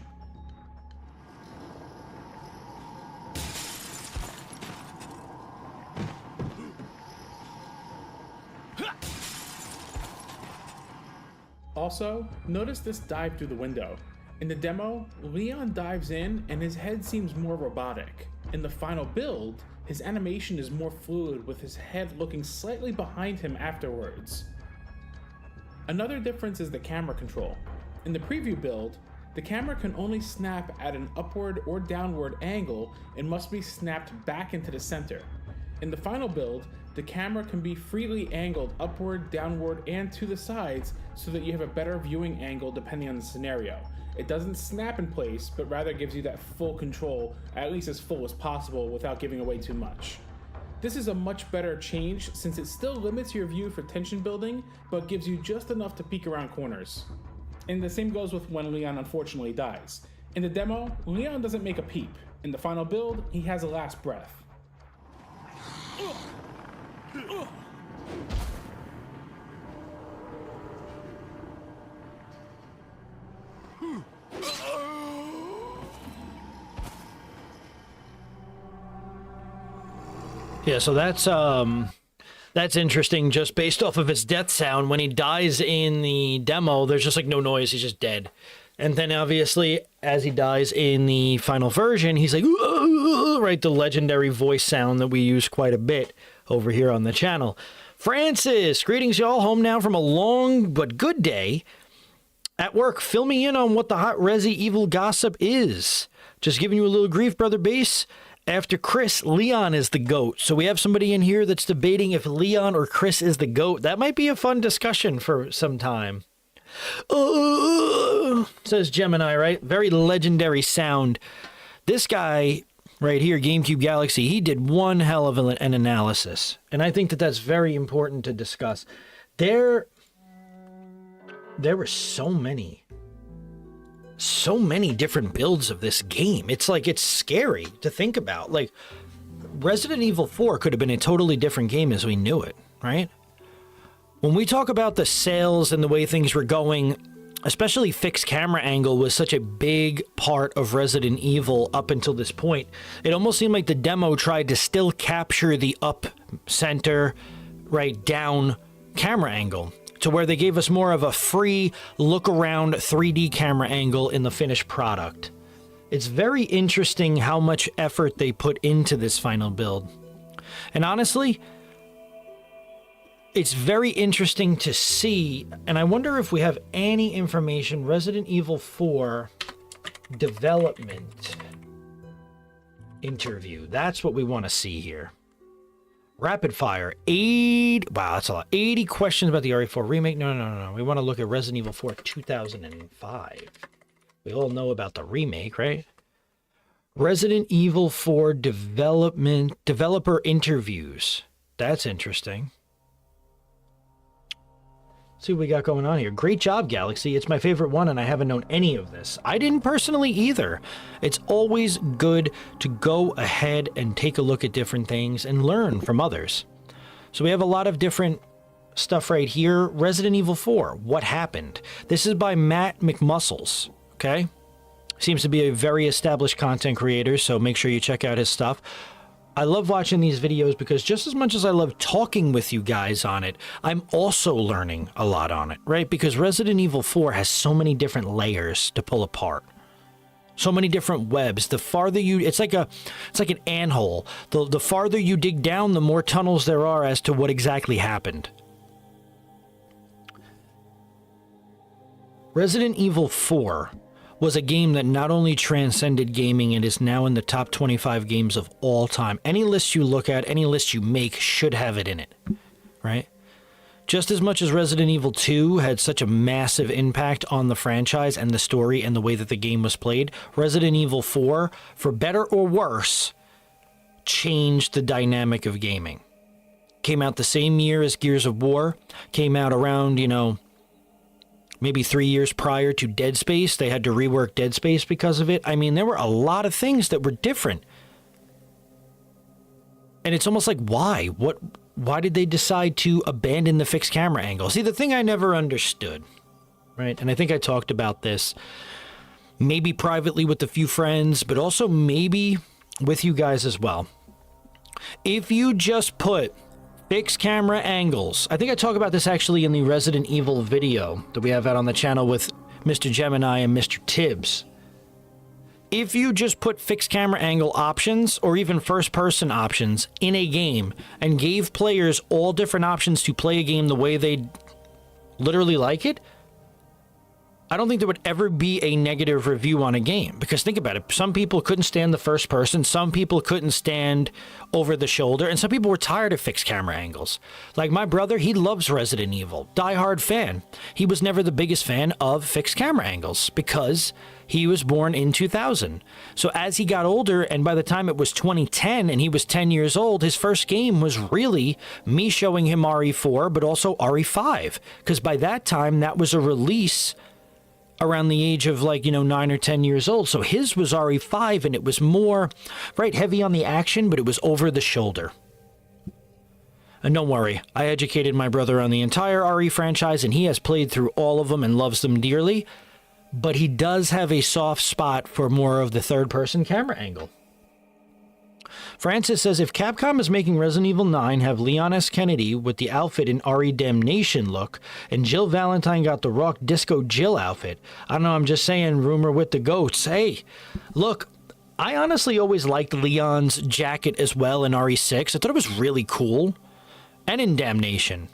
Also, notice this dive through the window. In the demo, Leon dives in and his head seems more robotic. In the final build, his animation is more fluid with his head looking slightly behind him afterwards. Another difference is the camera control. In the preview build, the camera can only snap at an upward or downward angle and must be snapped back into the center. In the final build, the camera can be freely angled upward, downward, and to the sides so that you have a better viewing angle depending on the scenario. It doesn't snap in place, but rather gives you that full control, at least as full as possible without giving away too much. This is a much better change since it still limits your view for tension building, but gives you just enough to peek around corners. And the same goes with when Leon unfortunately dies. In the demo, Leon doesn't make a peep. In the final build, he has a last breath. Yeah, so that's interesting just based off of his death sound. When he dies in the demo, there's just like no noise, he's just dead. And then obviously, as he dies in the final version, he's like, right, the legendary voice sound that we use quite a bit over here on the channel. Francis, greetings y'all, home now from a long but good day at work, filming in on what the hot Resi Evil gossip is. Just giving you a little grief, Brother Bass. After Chris, Leon is the GOAT. So we have somebody in here that's debating if Leon or Chris is the GOAT. That might be a fun discussion for some time. Says Gemini, right? Very legendary sound. This guy right here, Gamecube Galaxy, he did one hell of an analysis. And I think that that's very important to discuss. There were so many different builds of this game. It's like, it's scary to think about. Like, Resident Evil 4 could have been a totally different game as we knew it, right? When we talk about the sales and the way things were going, especially fixed camera angle was such a big part of Resident Evil up until this point. It almost seemed like the demo tried to still capture the up center right, down camera angle to where they gave us more of a free look around 3D camera angle in the finished product. It's very interesting how much effort they put into this final build. And honestly, it's very interesting to see, and I wonder if we have any information. Resident Evil 4 development interview. That's what we want to see here. Rapid fire. 80. Wow, that's a lot. 80 questions about the RE4 remake. No. We want to look at Resident Evil 4 2005. We all know about the remake, right? Resident Evil 4 developer interviews. That's interesting. See what we got going on here. Great job, Galaxy. It's my favorite one, and I haven't known any of this. I didn't personally either. It's always good to go ahead and take a look at different things and learn from others. So we have a lot of different stuff right here. Resident Evil 4, what happened? This is by Matt McMuscles, okay? Seems to be a very established content creator, so make sure you check out his stuff. I love watching these videos because just as much as I love talking with you guys on it, I'm also learning a lot on it, right? Because Resident Evil 4 has so many different layers to pull apart. So many different webs. The farther you, it's like an anthill. The farther you dig down, the more tunnels there are as to what exactly happened. Resident Evil 4 was a game that not only transcended gaming, it is now in the top 25 games of all time. Any list you look at, any list you make should have it in it, right? Just as much as Resident Evil 2 had such a massive impact on the franchise and the story and the way that the game was played, Resident Evil 4, for better or worse, changed the dynamic of gaming. Came out the same year as Gears of War, came out around, maybe 3 years prior to Dead Space. They had to rework Dead Space because of it. I mean, there were a lot of things that were different. And it's almost like, why? Why did they decide to abandon the fixed camera angle? See, the thing I never understood, right? And I think I talked about this maybe privately with a few friends, but also maybe with you guys as well. If you just put fixed camera angles. I think I talk about this actually in the Resident Evil video that we have out on the channel with Mr. Gemini and Mr. Tibbs. If you just put fixed camera angle options or even first person options in a game and gave players all different options to play a game the way they literally like it, I don't think there would ever be a negative review on a game. Because think about it. Some people couldn't stand the first person. Some people couldn't stand over the shoulder. And some people were tired of fixed camera angles. Like my brother, he loves Resident Evil. Die-hard fan. He was never the biggest fan of fixed camera angles because he was born in 2000. So as he got older, and by the time it was 2010 and he was 10 years old, his first game was really me showing him RE4, but also RE5. Because by that time, that was a release around the age of 9 or 10 years old. So his was RE5 and it was more, right, heavy on the action, but it was over the shoulder. And don't worry, I educated my brother on the entire RE franchise and he has played through all of them and loves them dearly, but he does have a soft spot for more of the third-person camera angle. Francis says, if Capcom is making Resident Evil 9 have Leon S. Kennedy with the outfit in RE Damnation look, and Jill Valentine got the Rock Disco Jill outfit, I don't know, I'm just saying, rumor with the goats. Hey, look, I honestly always liked Leon's jacket as well in RE6. I thought it was really cool. And in Damnation.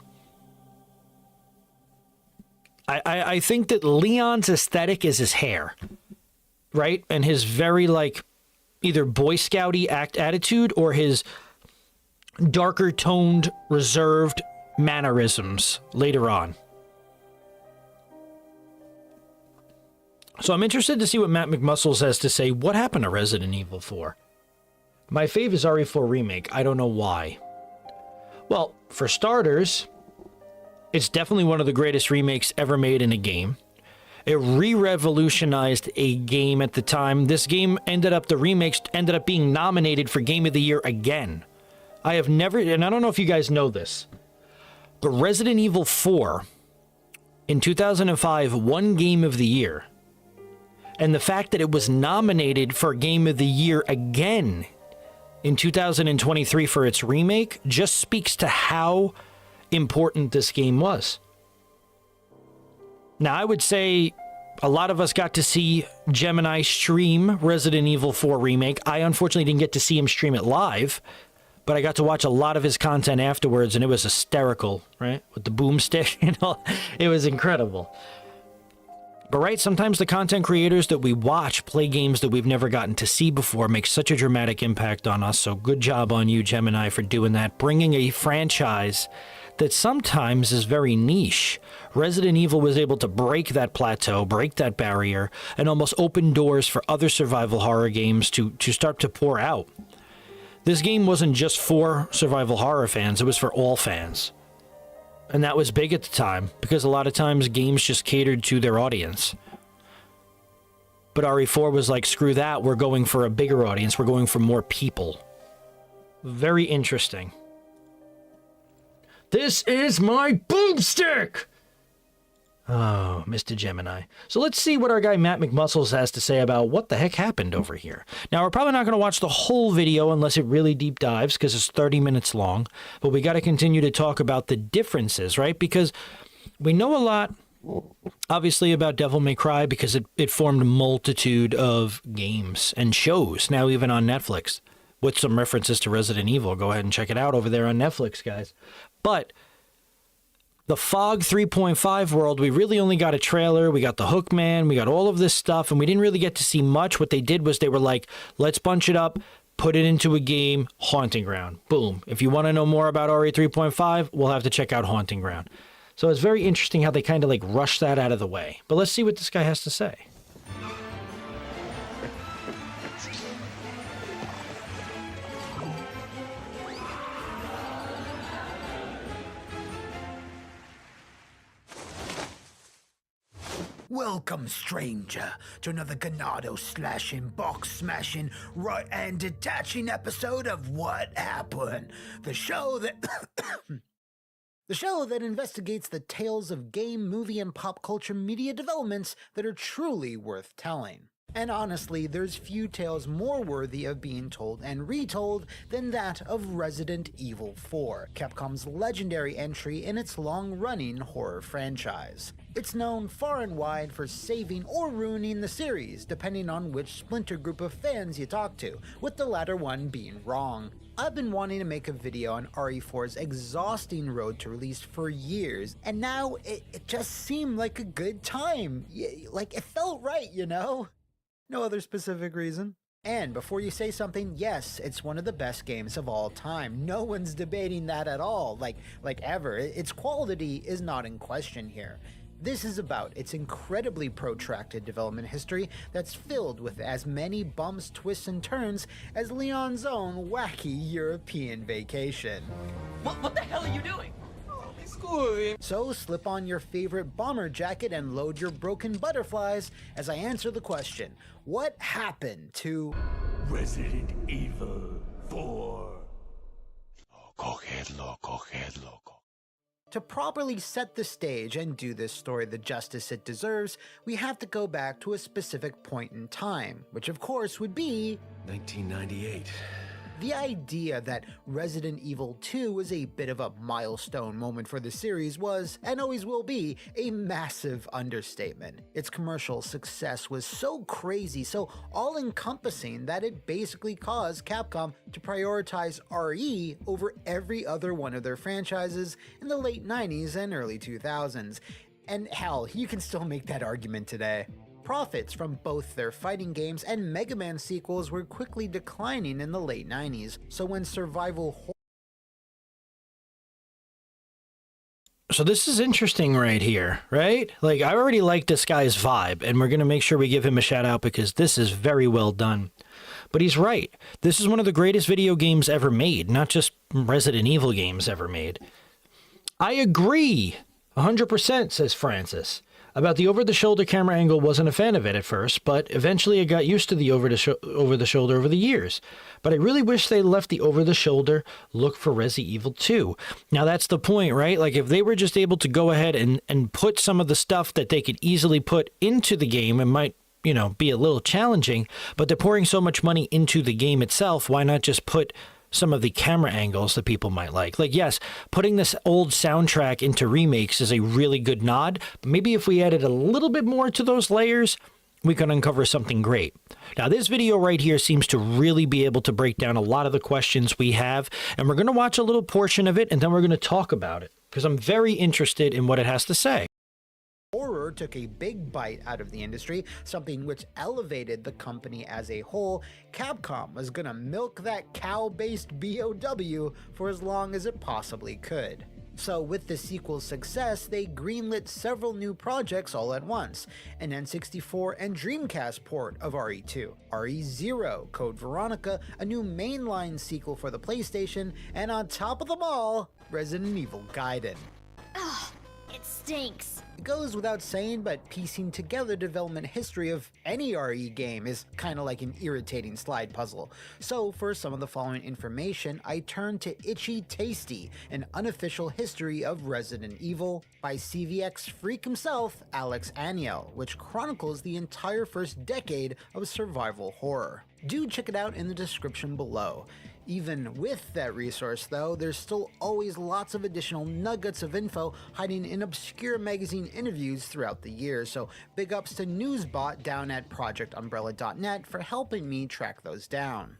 I think that Leon's aesthetic is his hair, right? And his very, either Boy Scouty attitude or his darker toned, reserved mannerisms later on. So I'm interested to see what Matt McMuscles has to say. What happened to Resident Evil 4? My fave is RE4 Remake. I don't know why. Well, for starters, it's definitely one of the greatest remakes ever made in a game. It re-revolutionized a game at the time. This game the remakes ended up being nominated for Game of the Year again. I have never, and I don't know if you guys know this, but Resident Evil 4 in 2005 won Game of the Year. And the fact that it was nominated for Game of the Year again in 2023 for its remake just speaks to how important this game was. Now, I would say a lot of us got to see Gemini stream Resident Evil 4 Remake. I unfortunately didn't get to see him stream it live, but I got to watch a lot of his content afterwards, and it was hysterical, right? With the boomstick and all. It was incredible. But right, sometimes the content creators that we watch play games that we've never gotten to see before make such a dramatic impact on us. So good job on you, Gemini, for doing that. Bringing a franchise that sometimes is very niche. Resident Evil was able to break that plateau, break that barrier, and almost open doors for other survival horror games to start to pour out. This game wasn't just for survival horror fans, it was for all fans. And that was big at the time, because a lot of times games just catered to their audience. But RE4 was like, screw that, we're going for a bigger audience, we're going for more people. Very interesting. This is my boomstick! Oh, Mr. Gemini. So let's see what our guy Matt McMuscles has to say about what the heck happened over here. Now, we're probably not going to watch the whole video unless it really deep dives, because it's 30 minutes long. But we got to continue to talk about the differences, right? Because we know a lot, obviously, about Devil May Cry, because it formed a multitude of games and shows, now even on Netflix, with some references to Resident Evil. Go ahead and check it out over there on Netflix, guys. But the Fog 3.5 world, we really only got a trailer, we got the Hookman, we got all of this stuff, and we didn't really get to see much. What they did was they were like, let's bunch it up, put it into a game, Haunting Ground. Boom. If you want to know more about RE 3.5, we'll have to check out Haunting Ground. So it's very interesting how they kind of like rushed that out of the way. But let's see what this guy has to say. Welcome, stranger, to another Ganado-slashing, box-smashing, right and detaching episode of What Happened? The show that... The show that investigates the tales of game, movie, and pop culture media developments that are truly worth telling. And honestly, there's few tales more worthy of being told and retold than that of Resident Evil 4, Capcom's legendary entry in its long-running horror franchise. It's known far and wide for saving or ruining the series, depending on which splinter group of fans you talk to, with the latter one being wrong. I've been wanting to make a video on RE4's exhausting road to release for years, and now it just seemed like a good time. Like, it felt right, you know? No other specific reason. And before you say something, yes, it's one of the best games of all time. No one's debating that at all, like ever. Its quality is not in question here. This is about its incredibly protracted development history that's filled with as many bumps, twists, and turns as Leon's own wacky European vacation. What the hell are you doing? So slip on your favorite bomber jacket and load your broken butterflies as I answer the question, what happened to Resident Evil 4? Cogedlo. To properly set the stage and do this story the justice it deserves, we have to go back to a specific point in time, which of course would be 1998. The idea that Resident Evil 2 was a bit of a milestone moment for the series was, and always will be, a massive understatement. Its commercial success was so crazy, so all-encompassing that it basically caused Capcom to prioritize RE over every other one of their franchises in the late 90s and early 2000s. And hell, you can still make that argument today. Profits from both their fighting games and Mega Man sequels were quickly declining in the late 90s, so when So this is interesting right here, right? Like, I already like this guy's vibe, and we're going to make sure we give him a shout out because this is very well done. But he's right. This is one of the greatest video games ever made, not just Resident Evil games ever made. I agree 100%, says Francis. About the over-the-shoulder camera angle, wasn't a fan of it at first, but eventually I got used to the over-the-shoulder over the years. But I really wish they left the over-the-shoulder look for Resident Evil 2. Now that's the point, right? Like, if they were just able to go ahead and put some of the stuff that they could easily put into the game, it might, you know, be a little challenging, but they're pouring so much money into the game itself, why not just put some of the camera angles that people might like. Like, yes, putting this old soundtrack into remakes is a really good nod, but maybe if we added a little bit more to those layers, we can uncover something great. Now, this video right here seems to really be able to break down a lot of the questions we have, and we're going to watch a little portion of it, and then we're going to talk about it, because I'm very interested in what it has to say. Horror took a big bite out of the industry, something which elevated the company as a whole. Capcom was gonna milk that cow-based BOW for as long as it possibly could. So with the sequel's success, they greenlit several new projects all at once. An N64 and Dreamcast port of RE2, RE0, Code Veronica, a new mainline sequel for the PlayStation, and on top of them all, Resident Evil Gaiden. Ugh, it stinks. It goes without saying, but piecing together development history of any RE game is kinda like an irritating slide puzzle. So for some of the following information, I turn to Itchy Tasty, an unofficial history of Resident Evil by CVX freak himself, Alex Aniel, which chronicles the entire first decade of survival horror. Do check it out in the description below. Even with that resource though, there's still always lots of additional nuggets of info hiding in obscure magazine interviews throughout the year, so big ups to Newsbot down at projectumbrella.net for helping me track those down.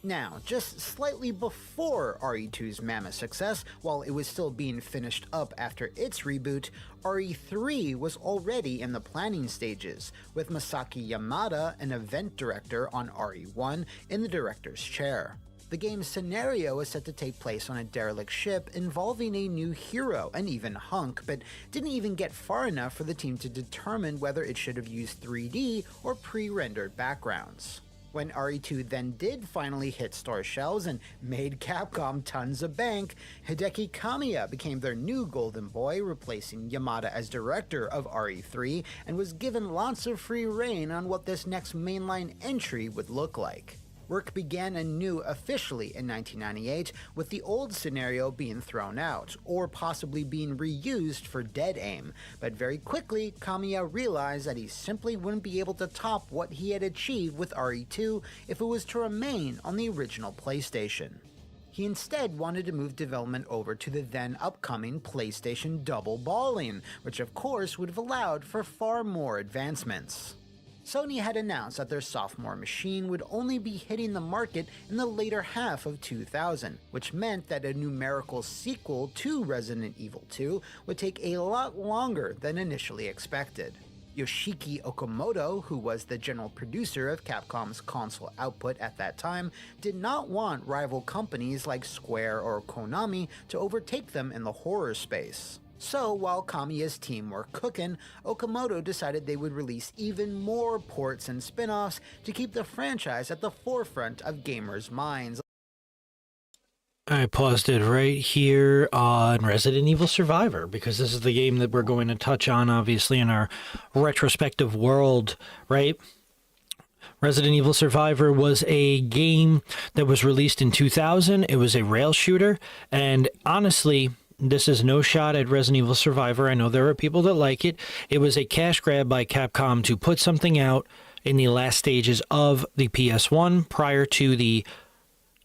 Now, just slightly before RE2's mammoth success, while it was still being finished up after its reboot, RE3 was already in the planning stages, with Masaki Yamada, an event director on RE1, in the director's chair. The game's scenario is set to take place on a derelict ship involving a new hero, an even hunk, but didn't even get far enough for the team to determine whether it should have used 3D or pre-rendered backgrounds. When RE2 then did finally hit store shelves and made Capcom tons of bank, Hideki Kamiya became their new golden boy, replacing Yamada as director of RE3, and was given lots of free reign on what this next mainline entry would look like. Work began anew officially in 1998, with the old scenario being thrown out, or possibly being reused for Dead Aim, but very quickly Kamiya realized that he simply wouldn't be able to top what he had achieved with RE2 if it was to remain on the original PlayStation. He instead wanted to move development over to the then upcoming PlayStation Double Balling, which of course would have allowed for far more advancements. Sony had announced that their sophomore machine would only be hitting the market in the later half of 2000, which meant that a numerical sequel to Resident Evil 2 would take a lot longer than initially expected. Yoshiki Okamoto, who was the general producer of Capcom's console output at that time, did not want rival companies like Square or Konami to overtake them in the horror space. So while Kamiya's team were cooking, Okamoto decided they would release even more ports and spin-offs to keep the franchise at the forefront of gamers' minds. I paused it right here on Resident Evil Survivor, because this is the game that we're going to touch on, obviously, in our retrospective world, right? Resident Evil Survivor was a game that was released in 2000. It was a rail shooter, and honestly, this is no shot at Resident Evil Survivor. I know there are people that like it. It was a cash grab by Capcom to put something out in the last stages of the PS1 prior to the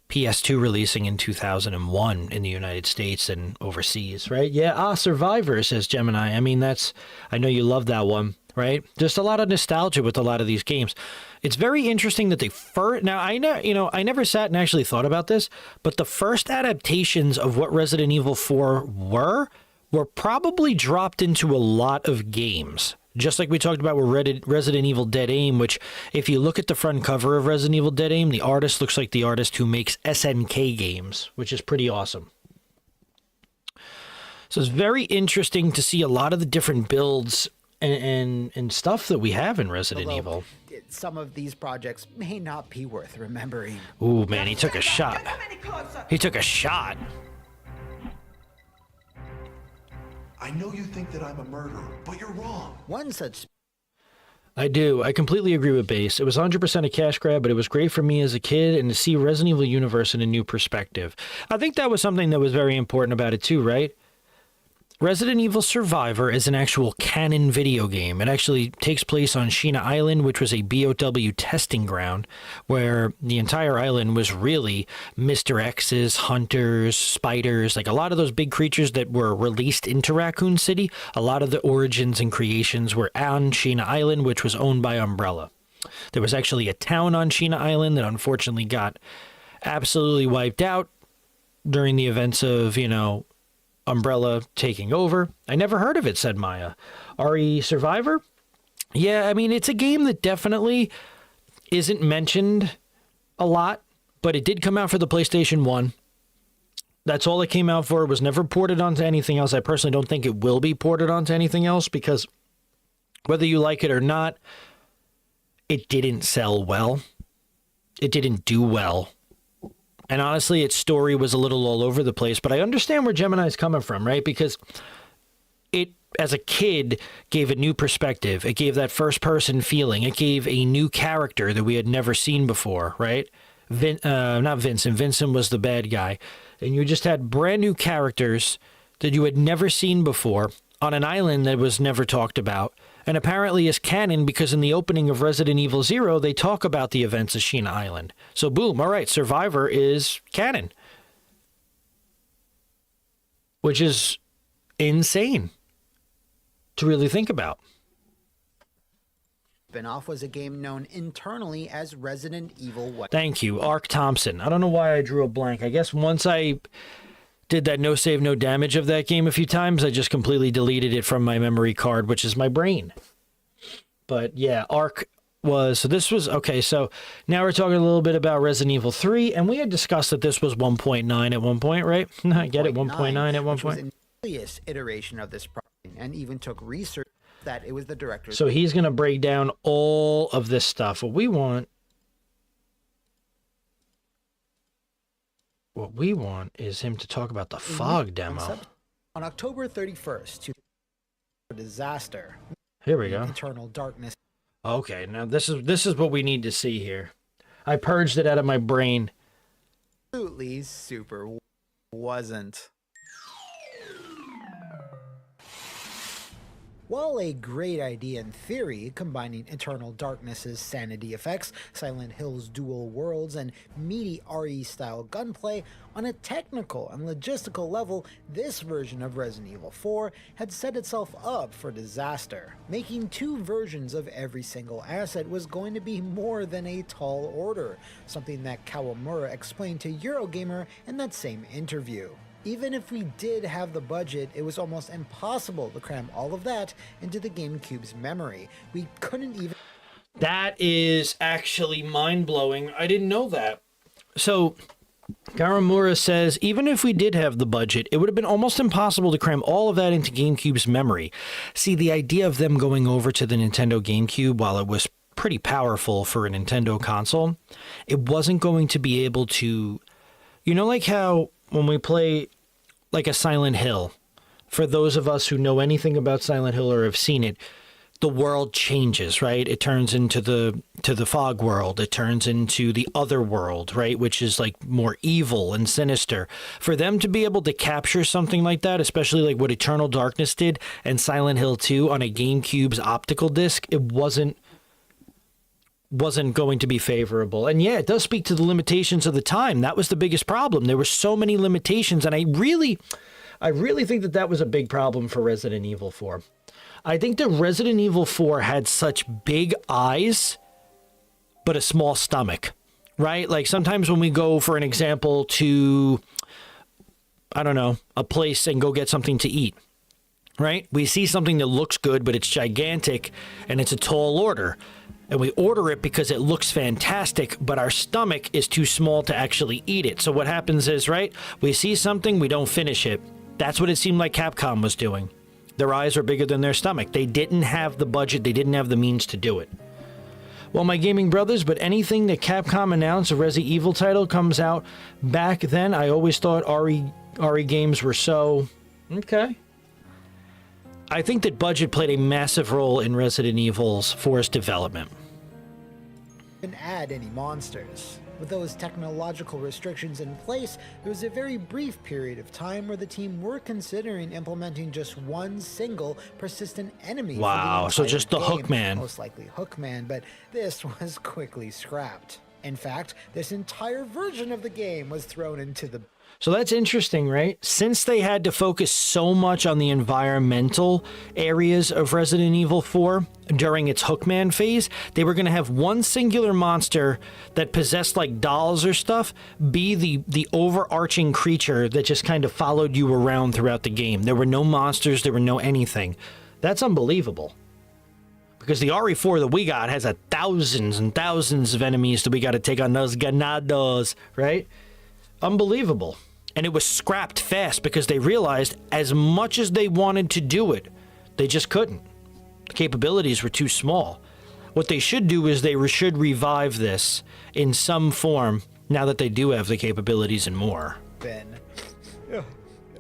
PS2 releasing in 2001 in the United States and overseas, right? Yeah, Survivor, says Gemini. I mean, I know you love that one, right? Just a lot of nostalgia with a lot of these games. It's very interesting that now I never sat and actually thought about this, but the first adaptations of what Resident Evil 4 were probably dropped into a lot of games. Just like we talked about with Resident Evil Dead Aim, which if you look at the front cover of Resident Evil Dead Aim, the artist looks like the artist who makes SNK games, which is pretty awesome. So it's very interesting to see a lot of the different builds and stuff that we have in Resident Evil. Some of these projects may not be worth remembering. Ooh, man, he took a shot. He took a shot. I know you think that I'm a murderer, but you're wrong. One such... I do. I completely agree with Base. It was 100% a cash grab, but it was great for me as a kid and to see Resident Evil Universe in a new perspective. I think that was something that was very important about it too, right? Resident Evil Survivor is an actual canon video game. It actually takes place on Sheena Island, which was a BOW testing ground, where the entire island was really Mr. X's, hunters, spiders, like a lot of those big creatures that were released into Raccoon City. A lot of the origins and creations were on Sheena Island, which was owned by Umbrella. There was actually a town on Sheena Island that unfortunately got absolutely wiped out during the events of, Umbrella taking over. I never heard of it, said Maya. RE Survivor? Yeah, I mean, it's a game that definitely isn't mentioned a lot, but it did come out for the PlayStation 1. That's all it came out for. It was never ported onto anything else. I personally don't think it will be ported onto anything else because whether you like it or not, it didn't sell well. It didn't do well. And honestly, its story was a little all over the place, but I understand where Gemini's coming from, right? Because it, as a kid, gave a new perspective. It gave that first-person feeling. It gave a new character that we had never seen before, right? Not Vincent. Vincent was the bad guy. And you just had brand new characters that you had never seen before on an island that was never talked about. And apparently is canon because in the opening of Resident Evil 0, they talk about the events of Sheena Island. So boom, all right, Survivor is canon. Which is insane to really think about. Spin-off was a game known internally as Resident Evil. Thank you, Ark Thompson. I don't know why I drew a blank. I guess once I did that no save, no damage of that game a few times, I just completely deleted it from my memory card, which is my brain. But yeah, Ark was, so this was, okay, so now we're talking a little bit about Resident Evil 3, and we had discussed that this was 1.9 at one point, right? I get it, 1.9 at one point. Was the earliest iteration of this project, and even took research that it was the director's. So he's going to break down all of this stuff. What we want is him to talk about the Fog demo. On October 31st, disaster. Here we go. Eternal darkness. Okay, now this is what we need to see here. I purged it out of my brain. Absolutely super wasn't. While a great idea in theory, combining Eternal Darkness's sanity effects, Silent Hill's dual worlds, and meaty RE-style gunplay, on a technical and logistical level, this version of Resident Evil 4 had set itself up for disaster. Making two versions of every single asset was going to be more than a tall order, something that Kawamura explained to Eurogamer in that same interview. Even if we did have the budget, it was almost impossible to cram all of that into the GameCube's memory. We couldn't even... That is actually mind-blowing. I didn't know that. So, Kawamura says, even if we did have the budget, it would have been almost impossible to cram all of that into GameCube's memory. See, the idea of them going over to the Nintendo GameCube, while it was pretty powerful for a Nintendo console, it wasn't going to be able to... You know, like how when we play like a Silent Hill, for those of us who know anything about Silent Hill or have seen it, the world changes, right? It turns into the fog world. It turns into the other world, right? Which is like more evil and sinister. For them to be able to capture something like that, especially like what Eternal Darkness did and Silent Hill 2 on a GameCube's optical disc, it wasn't going to be favorable. And yeah, it does speak to the limitations of the time. That was the biggest problem. There were so many limitations, and I really think that was a big problem for Resident Evil 4. I think that Resident Evil 4 had such big eyes, but a small stomach, right? Like sometimes when we go, for an example, to, I don't know, a place and go get something to eat, right? We see something that looks good, but it's gigantic and it's a tall order. And we order it because it looks fantastic, but our stomach is too small to actually eat it. So what happens is, right, we see something, we don't finish it. That's what it seemed like Capcom was doing. Their eyes were bigger than their stomach. They didn't have the budget. They didn't have the means to do it. Well, my gaming brothers, but anything that Capcom announced, a Resident Evil title comes out back then, I always thought RE games were so... Okay. I think that budget played a massive role in Resident Evil's 4's development. Add any monsters. With those technological restrictions in place, there was a very brief period of time where the team were considering implementing just one single persistent enemy. Wow, so just the Hookman. Most likely Hookman, but this was quickly scrapped. In fact, this entire version of the game was thrown into the... So that's interesting, right? Since they had to focus so much on the environmental areas of Resident Evil 4 during its Hookman phase, they were going to have one singular monster that possessed like dolls or stuff be the overarching creature that just kind of followed you around throughout the game. There were no monsters, there were no anything. That's unbelievable. Because the RE4 that we got has thousands and thousands of enemies that we got to take on those ganados, right? Unbelievable. And it was scrapped fast because they realized as much as they wanted to do it, they just couldn't. The capabilities were too small. What they should do is they should revive this in some form now that they do have the capabilities and more. Ben,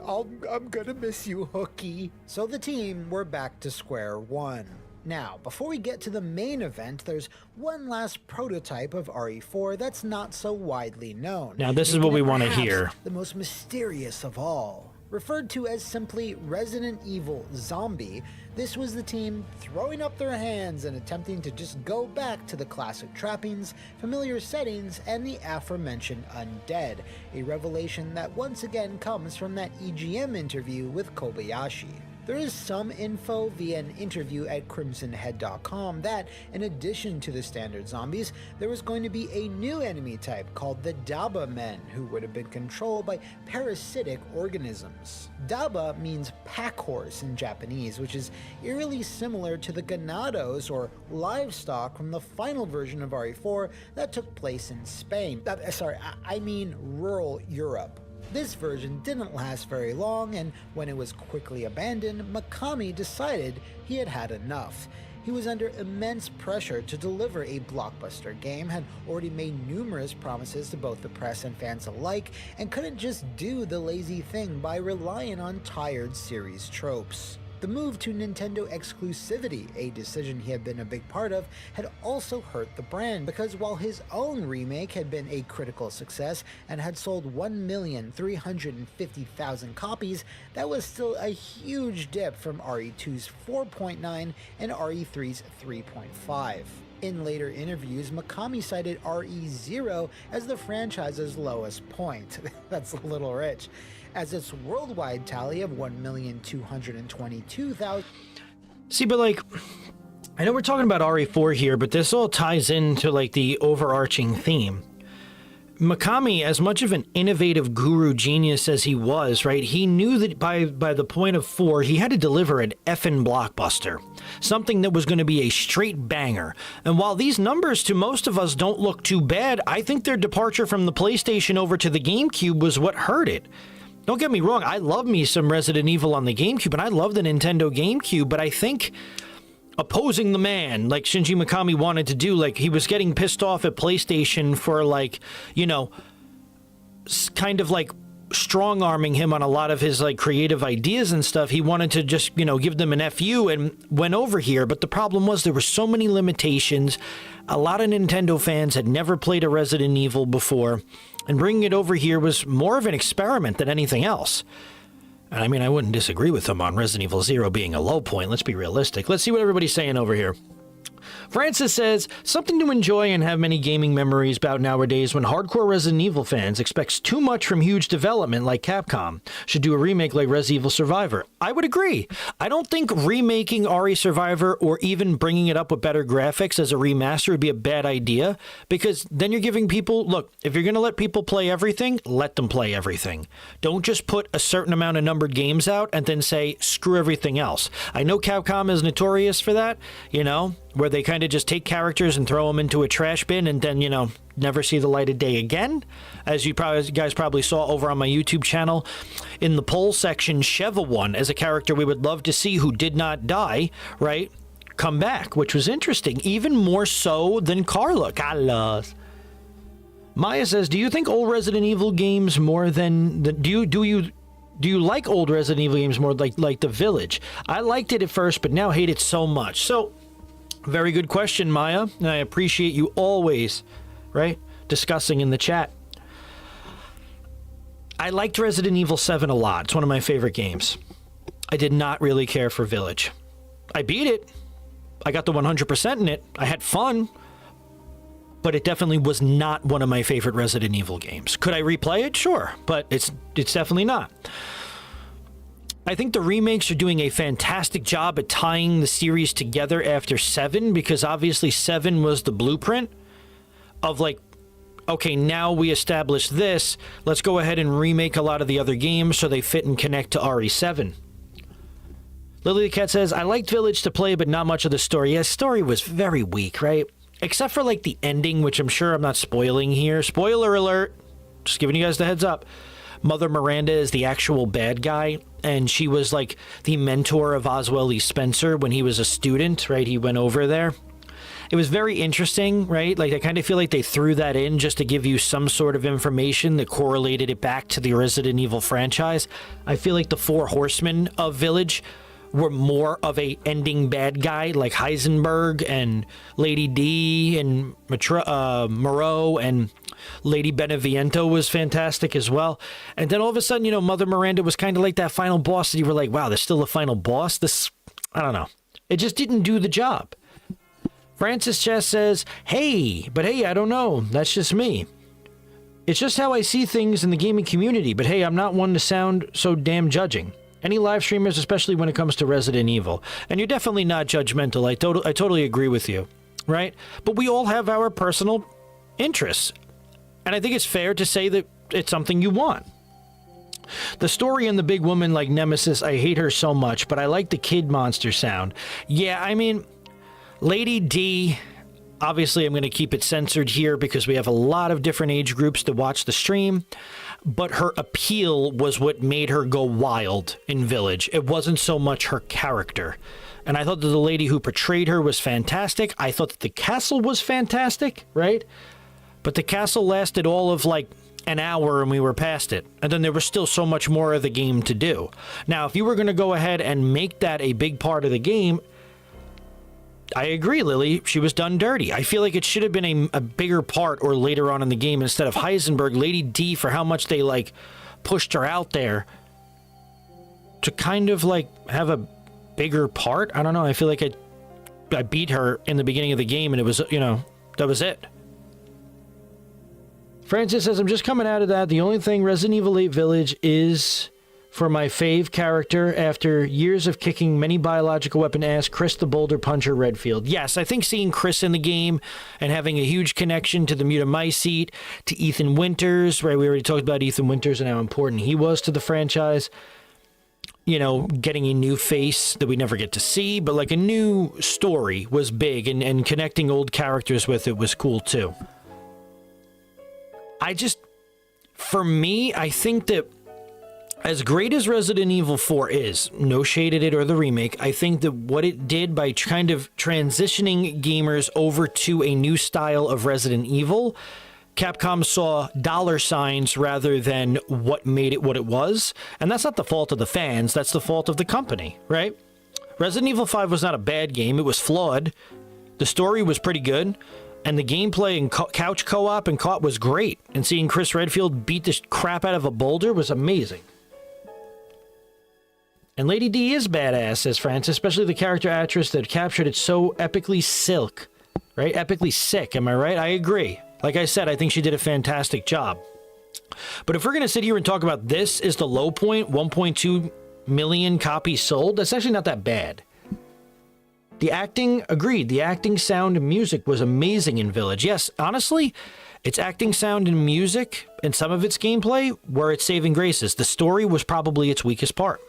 I'm gonna miss you, Hookie. So the team were back to square one. Now, before we get to the main event, there's one last prototype of RE4 that's not so widely known. Now, this is what we want to hear. The most mysterious of all. Referred to as simply Resident Evil Zombie, this was the team throwing up their hands and attempting to just go back to the classic trappings, familiar settings, and the aforementioned undead, a revelation that once again comes from that EGM interview with Kobayashi. There is some info via an interview at crimsonhead.com that, in addition to the standard zombies, there was going to be a new enemy type called the Daba Men, who would have been controlled by parasitic organisms. Daba means pack horse in Japanese, which is eerily similar to the ganados or livestock from the final version of RE4 that took place in Spain. I mean rural Europe. This version didn't last very long, and when it was quickly abandoned, Mikami decided he had had enough. He was under immense pressure to deliver a blockbuster game, had already made numerous promises to both the press and fans alike, and couldn't just do the lazy thing by relying on tired series tropes. The move to Nintendo exclusivity, a decision he had been a big part of, had also hurt the brand because while his own remake had been a critical success and had sold 1,350,000 copies, that was still a huge dip from RE2's 4.9 and RE3's 3.5. In later interviews, Mikami cited RE0 as the franchise's lowest point. That's a little rich. As its worldwide tally of 1,222,000. See, but like, I know we're talking about RE4 here, but this all ties into like the overarching theme. Mikami, as much of an innovative guru genius as he was, right, he knew that by the point of 4, he had to deliver an effing blockbuster. Something that was going to be a straight banger. And while these numbers to most of us don't look too bad, I think their departure from the PlayStation over to the GameCube was what hurt it. Don't get me wrong, I love me some Resident Evil on the GameCube, and I love the Nintendo GameCube, but I think opposing the man, like Shinji Mikami wanted to do, like he was getting pissed off at PlayStation for like, you know, kind of like strong-arming him on a lot of his like creative ideas and stuff. He wanted to just, you know, give them an FU and went over here, but the problem was there were so many limitations. A lot of Nintendo fans had never played a Resident Evil before, and bringing it over here was more of an experiment than anything else. And I mean, I wouldn't disagree with them on Resident Evil 0 being a low point. Let's be realistic. Let's see what everybody's saying over here. Francis says, something to enjoy and have many gaming memories about nowadays when hardcore Resident Evil fans expects too much from huge development like Capcom. Should do a remake like Resident Evil Survivor. I would agree. I don't think remaking RE Survivor or even bringing it up with better graphics as a remaster would be a bad idea, because then you're giving people, look, if you're going to let people play everything, let them play everything. Don't just put a certain amount of numbered games out and then say, screw everything else. I know Capcom is notorious for that, you know, where they kind of just take characters and throw them into a trash bin and then, you know, never see the light of day again. As you guys probably saw over on my YouTube channel, in the poll section, Sheva won as a character we would love to see who did not die, right, come back, which was interesting, even more so than Carla. Carlos. Maya says, do you think old Resident Evil games more than... Do you like old Resident Evil games more like The Village? I liked it at first, but now hate it so much. So... very good question, Maya, and I appreciate you always, right, discussing in the chat. I liked Resident Evil 7 a lot. It's one of my favorite games. I did not really care for Village. I beat it. I got the 100% in it. I had fun. But it definitely was not one of my favorite Resident Evil games. Could I replay it? Sure. But it's definitely not. I think the remakes are doing a fantastic job at tying the series together after 7, because obviously 7 was the blueprint of like, okay, now we established this, let's go ahead and remake a lot of the other games so they fit and connect to RE7. Lily the Cat says, I liked Village to play, but not much of the story. Yeah, story was very weak, right? Except for like the ending, which I'm sure I'm not spoiling here. Spoiler alert. Just giving you guys the heads up. Mother Miranda is the actual bad guy, and she was like the mentor of Oswald E. Spencer when he was a student, right? He went over there. It was very interesting, right? Like, I kind of feel like they threw that in just to give you some sort of information that correlated it back to the Resident Evil franchise. I feel like the 4 horsemen of Village were more of a ending bad guy, like Heisenberg and Lady D and Moreau, and Lady Beneviento was fantastic as well. And then all of a sudden, you know, Mother Miranda was kind of like that final boss that you were like, wow, there's still a final boss? This, I don't know. It just didn't do the job. Francis Chess says, hey, I don't know. That's just me. It's just how I see things in the gaming community. But hey, I'm not one to sound so damn judging. Any live streamers, especially when it comes to Resident Evil. And you're definitely not judgmental. I totally agree with you, right? But we all have our personal interests. And I think it's fair to say that it's something you want. The story in the big woman like Nemesis, I hate her so much, but I like the kid monster sound. Yeah, I mean, Lady D, obviously I'm going to keep it censored here because we have a lot of different age groups to watch the stream. But her appeal was what made her go wild in Village. It wasn't so much her character. And I thought that the lady who portrayed her was fantastic. I thought that the castle was fantastic, right? But the castle lasted all of like an hour and we were past it. And then there was still so much more of the game to do. Now, if you were going to go ahead and make that a big part of the game, I agree, Lily. She was done dirty. I feel like it should have been a bigger part or later on in the game instead of Heisenberg, Lady D, for how much they like pushed her out there to kind of like have a bigger part. I don't know. I feel like I beat her in the beginning of the game and it was, you know, that was it. Francis says, I'm just coming out of that. The only thing Resident Evil 8 Village is for my fave character after years of kicking many biological weapon ass, Chris the Boulder Puncher Redfield. Yes, I think seeing Chris in the game and having a huge connection to the Mutamycete, to Ethan Winters, right? We already talked about Ethan Winters and how important he was to the franchise. You know, getting a new face that we never get to see, but like a new story was big, and connecting old characters with it was cool too. For me, I think that as great as Resident Evil 4 is, no shade at it or the remake, I think that what it did by kind of transitioning gamers over to a new style of Resident Evil, Capcom saw dollar signs rather than what made it what it was. And that's not the fault of the fans, that's the fault of the company, right? Resident Evil 5 was not a bad game, it was flawed. The story was pretty good. And the gameplay and couch co-op and co-op was great. And seeing Chris Redfield beat the crap out of a boulder was amazing. And Lady D is badass, says Francis, especially the character actress that captured it so epically silk, right? Epically sick, am I right? I agree. Like I said, I think she did a fantastic job. But if we're going to sit here and talk about this is the low point, 1.2 million copies sold, that's actually not that bad. The acting, agreed. The acting, sound, and music was amazing in Village. Yes, honestly, its acting, sound, and music, and some of its gameplay were its saving graces. The story was probably its weakest part.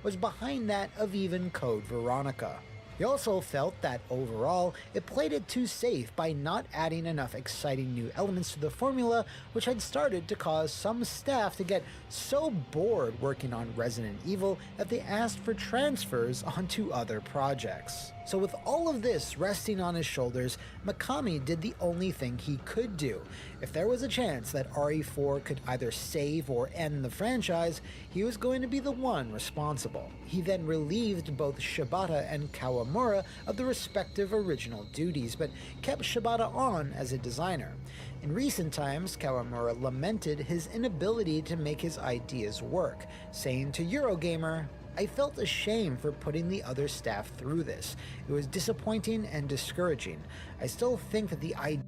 Was behind that of even Code Veronica. He also felt that overall, it played it too safe by not adding enough exciting new elements to the formula, which had started to cause some staff to get so bored working on Resident Evil that they asked for transfers onto other projects. So with all of this resting on his shoulders, Mikami did the only thing he could do. If there was a chance that RE4 could either save or end the franchise, he was going to be the one responsible. He then relieved both Shibata and Kawamura Kawamura of the respective original duties, but kept Shibata on as a designer. In recent times, Kawamura lamented his inability to make his ideas work, saying to Eurogamer, "I felt ashamed for putting the other staff through this. It was disappointing and discouraging. I still think that the idea..."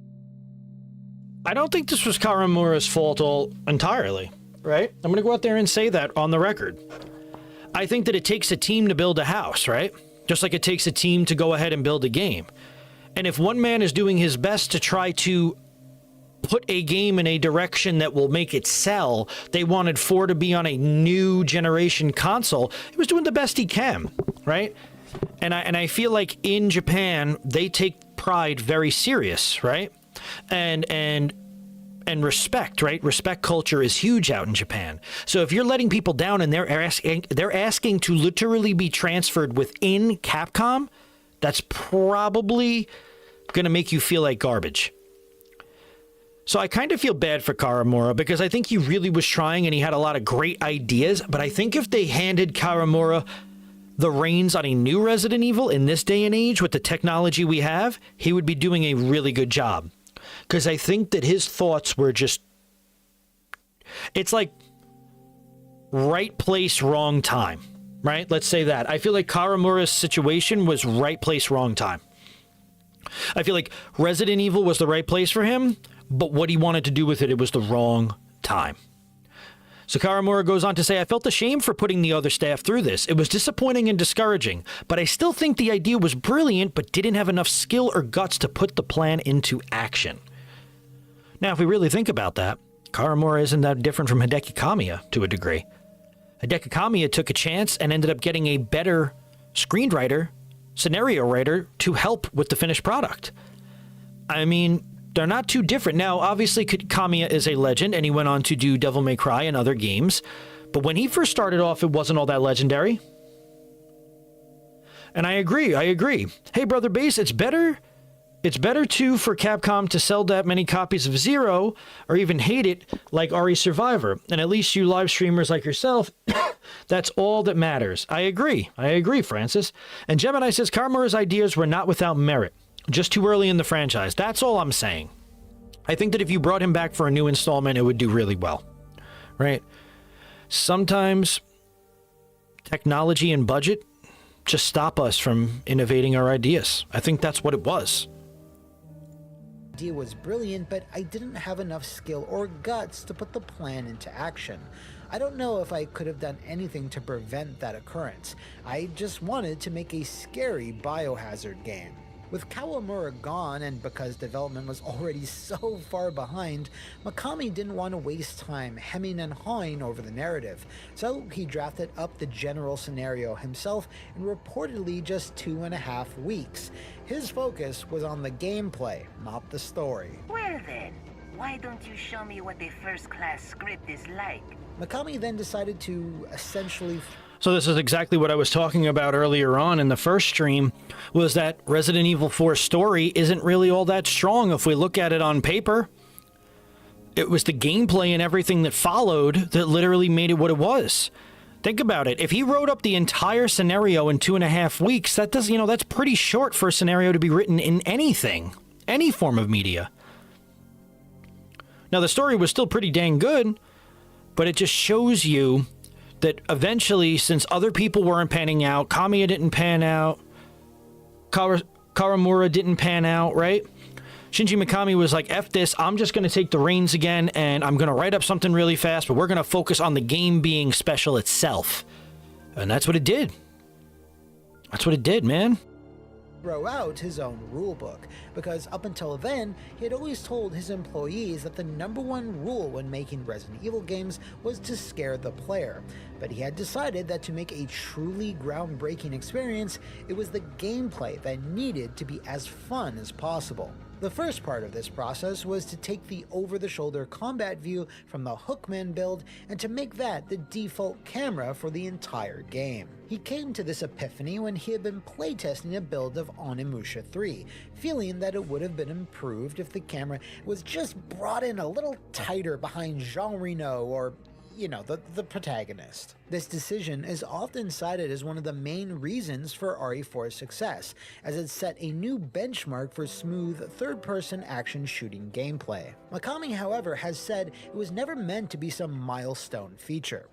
I don't think this was Kawamura's fault all entirely, right? I'm going to go out there and say that on the record. I think that it takes a team to build a house, right? Just like it takes a team to go ahead and build a game. And if one man is doing his best to try to put a game in a direction that will make it sell, they wanted 4 to be on a new generation console, he was doing the best he can, right? And I feel like in Japan, they take pride very serious, right? And respect, right? Respect culture is huge out in Japan. So if you're letting people down and they're asking to literally be transferred within Capcom, that's probably going to make you feel like garbage. So I kind of feel bad for Kawamura because I think he really was trying and he had a lot of great ideas, but I think if they handed Kawamura the reins on a new Resident Evil in this day and age with the technology we have, he would be doing a really good job. Because I think that his thoughts were just... It's like right place, wrong time, right? Let's say that. I feel like Kawamura's situation was right place, wrong time. I feel like Resident Evil was the right place for him, but what he wanted to do with it, it was the wrong time. So Kawamura goes on to say, "I felt ashamed for putting the other staff through this. It was disappointing and discouraging, but I still think the idea was brilliant, but didn't have enough skill or guts to put the plan into action." Now, if we really think about that, Kawamura isn't that different from Hideki Kamiya to a degree. Hideki Kamiya took a chance and ended up getting a better screenwriter, scenario writer to help with the finished product. I mean, they're not too different. Now, obviously, Kamiya is a legend, and he went on to do Devil May Cry and other games. But when he first started off, it wasn't all that legendary. And I agree. Hey, Brother Base, it's better too for Capcom to sell that many copies of Zero, or even hate it, like RE Survivor. And at least you live streamers like yourself, that's all that matters. I agree, Francis. And Gemini says Kawamura's ideas were not without merit. Just too early in the franchise. That's all I'm saying. I think that if you brought him back for a new installment, it would do really well. Right? Sometimes technology and budget just stop us from innovating our ideas. I think that's what it was. The idea was brilliant, but I didn't have enough skill or guts to put the plan into action. I don't know if I could have done anything to prevent that occurrence. I just wanted to make a scary biohazard game. With Kawamura gone, and because development was already so far behind, Mikami didn't want to waste time hemming and hawing over the narrative, so he drafted up the general scenario himself in reportedly just 2.5 weeks. His focus was on the gameplay, not the story. Well then, why don't you show me what a first-class script is like? Mikami then decided to essentially... So this is exactly what I was talking about earlier on in the first stream, was that Resident Evil 4 story isn't really all that strong if we look at it on paper. It was the gameplay and everything that followed that literally made it what it was. Think about it. If he wrote up the entire scenario in 2.5 weeks, that does, that's pretty short for a scenario to be written in anything, any form of media. Now the story was still pretty dang good, but it just shows you that eventually, since other people weren't panning out, Kamiya didn't pan out, Kawamura didn't pan out, right? Shinji Mikami was like, F this, I'm just going to take the reins again, and I'm going to write up something really fast, but we're going to focus on the game being special itself. And that's what it did. That's what it did, man. Throw out his own rulebook, because up until then, he had always told his employees that the #1 rule when making Resident Evil games was to scare the player. But he had decided that to make a truly groundbreaking experience, it was the gameplay that needed to be as fun as possible. The first part of this process was to take the over-the-shoulder combat view from the Hookman build and to make that the default camera for the entire game. He came to this epiphany when he had been playtesting a build of Onimusha 3, feeling that it would have been improved if the camera was just brought in a little tighter behind Jean Reno or the protagonist. This decision is often cited as one of the main reasons for RE4's success, as it set a new benchmark for smooth third-person action shooting gameplay. Mikami, however, has said it was never meant to be some milestone feature.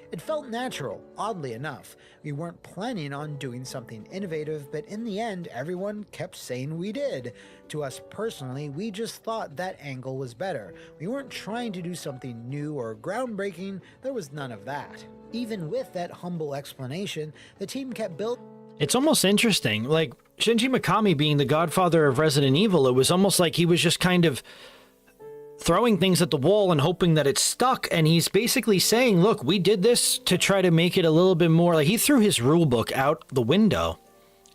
It felt natural, oddly enough. We weren't planning on doing something innovative, but in the end, everyone kept saying we did. To us personally, we just thought that angle was better. We weren't trying to do something new or groundbreaking, there was none of that. Even with that humble explanation, the team kept building. It's almost interesting, like Shinji Mikami being the godfather of Resident Evil, it was almost like he was just kind of throwing things at the wall and hoping that it stuck, and he's basically saying, look, we did this to try to make it a little bit more, like he threw his rule book out the window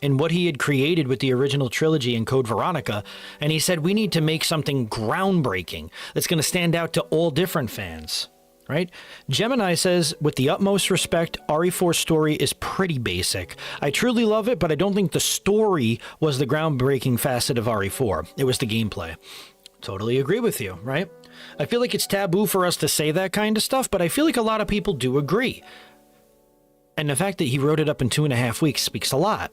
and what he had created with the original trilogy in Code Veronica, and he said we need to make something groundbreaking that's going to stand out to all different fans, right? Gemini says, with the utmost respect, RE4's story is pretty basic. I truly love it, but I don't think the story was the groundbreaking facet of RE4. It was the gameplay. Totally agree with you, right? I feel like it's taboo for us to say that kind of stuff, but I feel like a lot of people do agree. And the fact that he wrote it up in 2.5 weeks speaks a lot.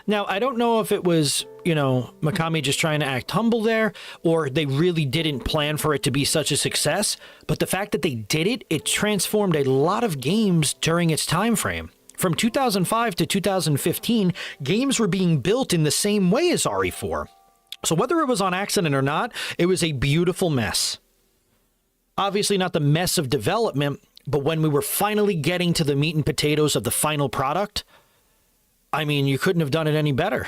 Now, I don't know if it was, Mikami just trying to act humble there, or they really didn't plan for it to be such a success, but the fact that they did it, it transformed a lot of games during its time frame. From 2005 to 2015, games were being built in the same way as RE4. So whether it was on accident or not, it was a beautiful mess. Obviously not the mess of development, but when we were finally getting to the meat and potatoes of the final product, I mean, you couldn't have done it any better.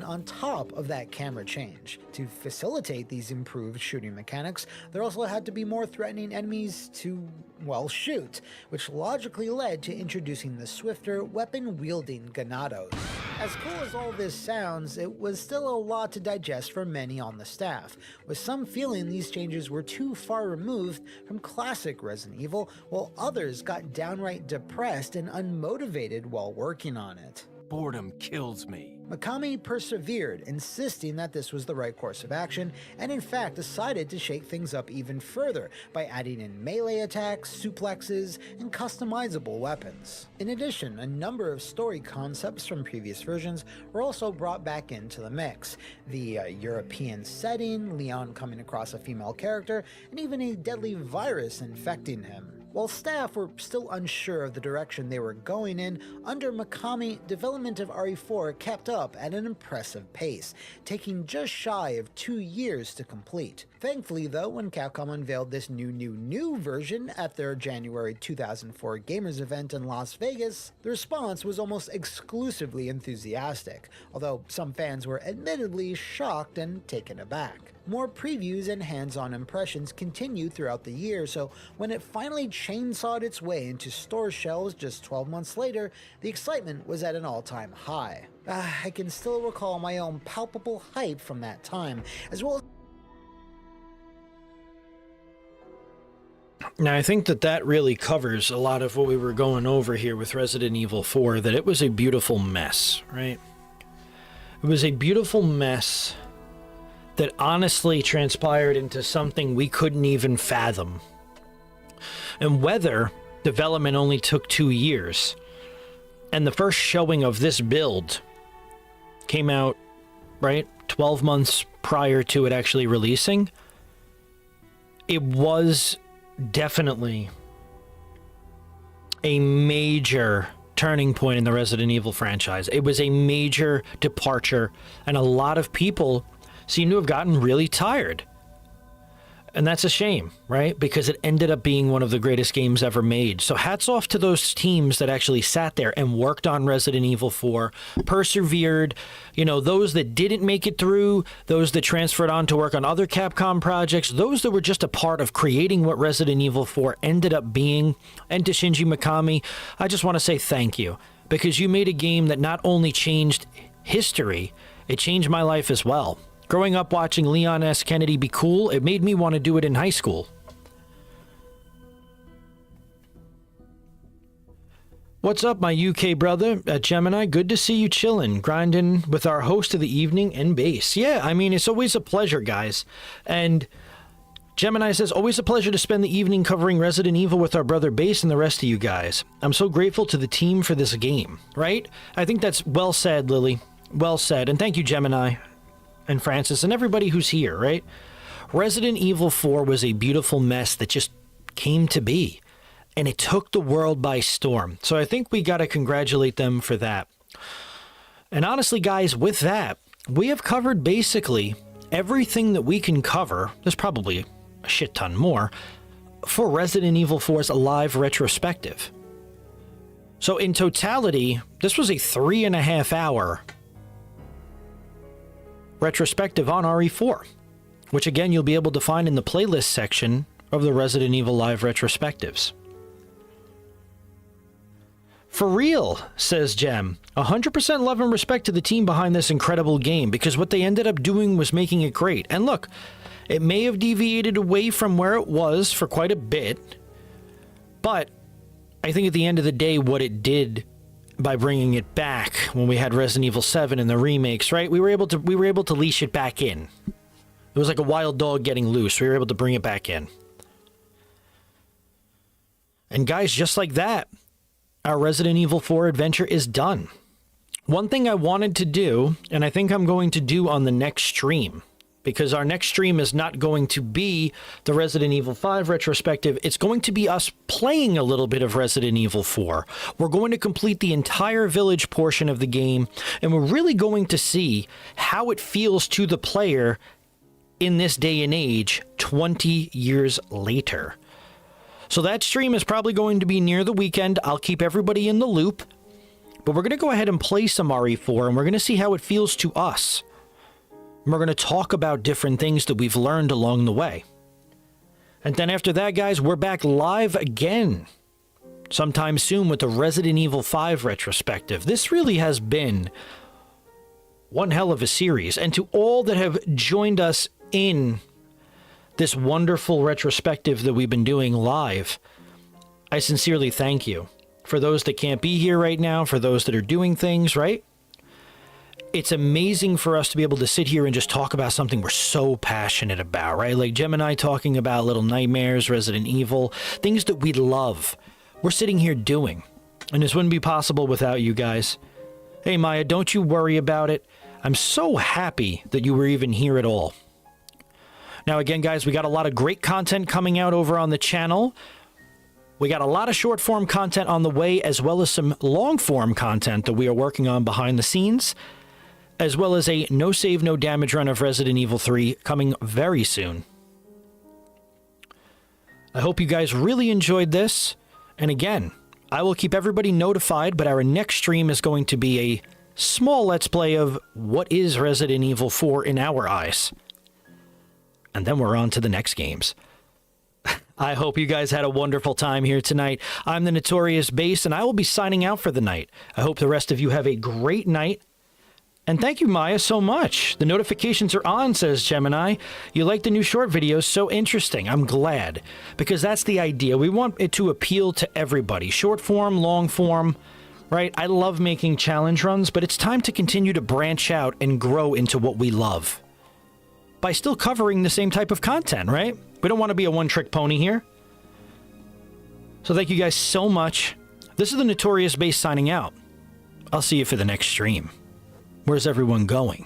On top of that camera change. To facilitate these improved shooting mechanics, there also had to be more threatening enemies to, well, shoot, which logically led to introducing the swifter, weapon-wielding Ganados. As cool as all this sounds, it was still a lot to digest for many on the staff, with some feeling these changes were too far removed from classic Resident Evil, while others got downright depressed and unmotivated while working on it. Boredom kills me. Mikami persevered, insisting that this was the right course of action, and in fact decided to shake things up even further by adding in melee attacks, suplexes, and customizable weapons. In addition, a number of story concepts from previous versions were also brought back into the mix. The European setting, Leon coming across a female character, and even a deadly virus infecting him. While staff were still unsure of the direction they were going in, under Mikami, development of RE4 kept up at an impressive pace, taking just shy of 2 years to complete. Thankfully though, when Capcom unveiled this new version at their January 2004 Gamers event in Las Vegas, the response was almost exclusively enthusiastic, although some fans were admittedly shocked and taken aback. More previews and hands-on impressions continued throughout the year, so when it finally chainsawed its way into store shelves just 12 months later, the excitement was at an all-time high. I can still recall my own palpable hype from that time, as well as... Now, I think that really covers a lot of what we were going over here with Resident Evil 4, that it was a beautiful mess, right? It was a beautiful mess that honestly transpired into something we couldn't even fathom. And whether development only took 2 years, and the first showing of this build came out, right, 12 months prior to it actually releasing, it was definitely a major turning point in the Resident Evil franchise. It was a major departure, and a lot of people seem to have gotten really tired. And that's a shame, right? Because it ended up being one of the greatest games ever made. So hats off to those teams that actually sat there and worked on Resident Evil 4, persevered, those that didn't make it through, those that transferred on to work on other Capcom projects, those that were just a part of creating what Resident Evil 4 ended up being. And to Shinji Mikami, I just want to say thank you, because you made a game that not only changed history, it changed my life as well. Growing up watching Leon S. Kennedy be cool, it made me want to do it in high school. What's up, my UK brother at Gemini? Good to see you chilling, grinding with our host of the evening and base. Yeah, I mean, it's always a pleasure, guys. And Gemini says, always a pleasure to spend the evening covering Resident Evil with our brother Base and the rest of you guys. I'm so grateful to the team for this game, right? I think that's well said, Lily. Well said. And thank you, Gemini and Francis and everybody who's here, right? Resident Evil 4 was a beautiful mess that just came to be. And it took the world by storm. So I think we got to congratulate them for that. And honestly, guys, with that, we have covered basically everything that we can cover. There's probably a shit ton more for Resident Evil 4's live retrospective. So in totality, this was a 3.5 hour retrospective on RE4, which again, you'll be able to find in the playlist section of the Resident Evil live retrospectives. For real, says Jem, 100% love and respect to the team behind this incredible game, because what they ended up doing was making it great. And look, it may have deviated away from where it was for quite a bit, but I think at the end of the day, what it did by bringing it back when we had Resident Evil 7 and the remakes, right? We were able to leash it back in. It was like a wild dog getting loose. We were able to bring it back in. And guys, just like that, our Resident Evil 4 adventure is done. One thing I wanted to do, and I think I'm going to do on the next stream, because our next stream is not going to be the Resident Evil 5 retrospective. It's going to be us playing a little bit of Resident Evil 4. We're going to complete the entire village portion of the game, and we're really going to see how it feels to the player in this day and age, 20 years later. So that stream is probably going to be near the weekend. I'll keep everybody in the loop, but we're going to go ahead and play some RE4, and we're going to see how it feels to us. We're going to talk about different things that we've learned along the way. And then after that, guys, we're back live again sometime soon with the Resident Evil 5 retrospective. This really has been one hell of a series. And to all that have joined us in this wonderful retrospective that we've been doing live, I sincerely thank you. For those that can't be here right now, for those that are doing things, right? It's amazing for us to be able to sit here and just talk about something we're so passionate about, right? Like Gemini talking about Little Nightmares, Resident Evil, things that we love. We're sitting here doing. And this wouldn't be possible without you guys. Hey, Maya, don't you worry about it. I'm so happy that you were even here at all. Now, again, guys, we got a lot of great content coming out over on the channel. We got a lot of short-form content on the way, as well as some long-form content that we are working on behind the scenes, as well as a no save, no damage run of Resident Evil 3 coming very soon. I hope you guys really enjoyed this. And again, I will keep everybody notified, but our next stream is going to be a small Let's Play of what is Resident Evil 4 in our eyes. And then we're on to the next games. I hope you guys had a wonderful time here tonight. I'm the Notorious Base, and I will be signing out for the night. I hope the rest of you have a great night. And thank you, Maya, so much. The notifications are on, says Gemini. You like the new short videos? So interesting. I'm glad. Because that's the idea. We want it to appeal to everybody. Short form, long form, right? I love making challenge runs, but it's time to continue to branch out and grow into what we love. By still covering the same type of content, right? We don't want to be a one-trick pony here. So thank you guys so much. This is the Notorious Base signing out. I'll see you for the next stream. Where's everyone going?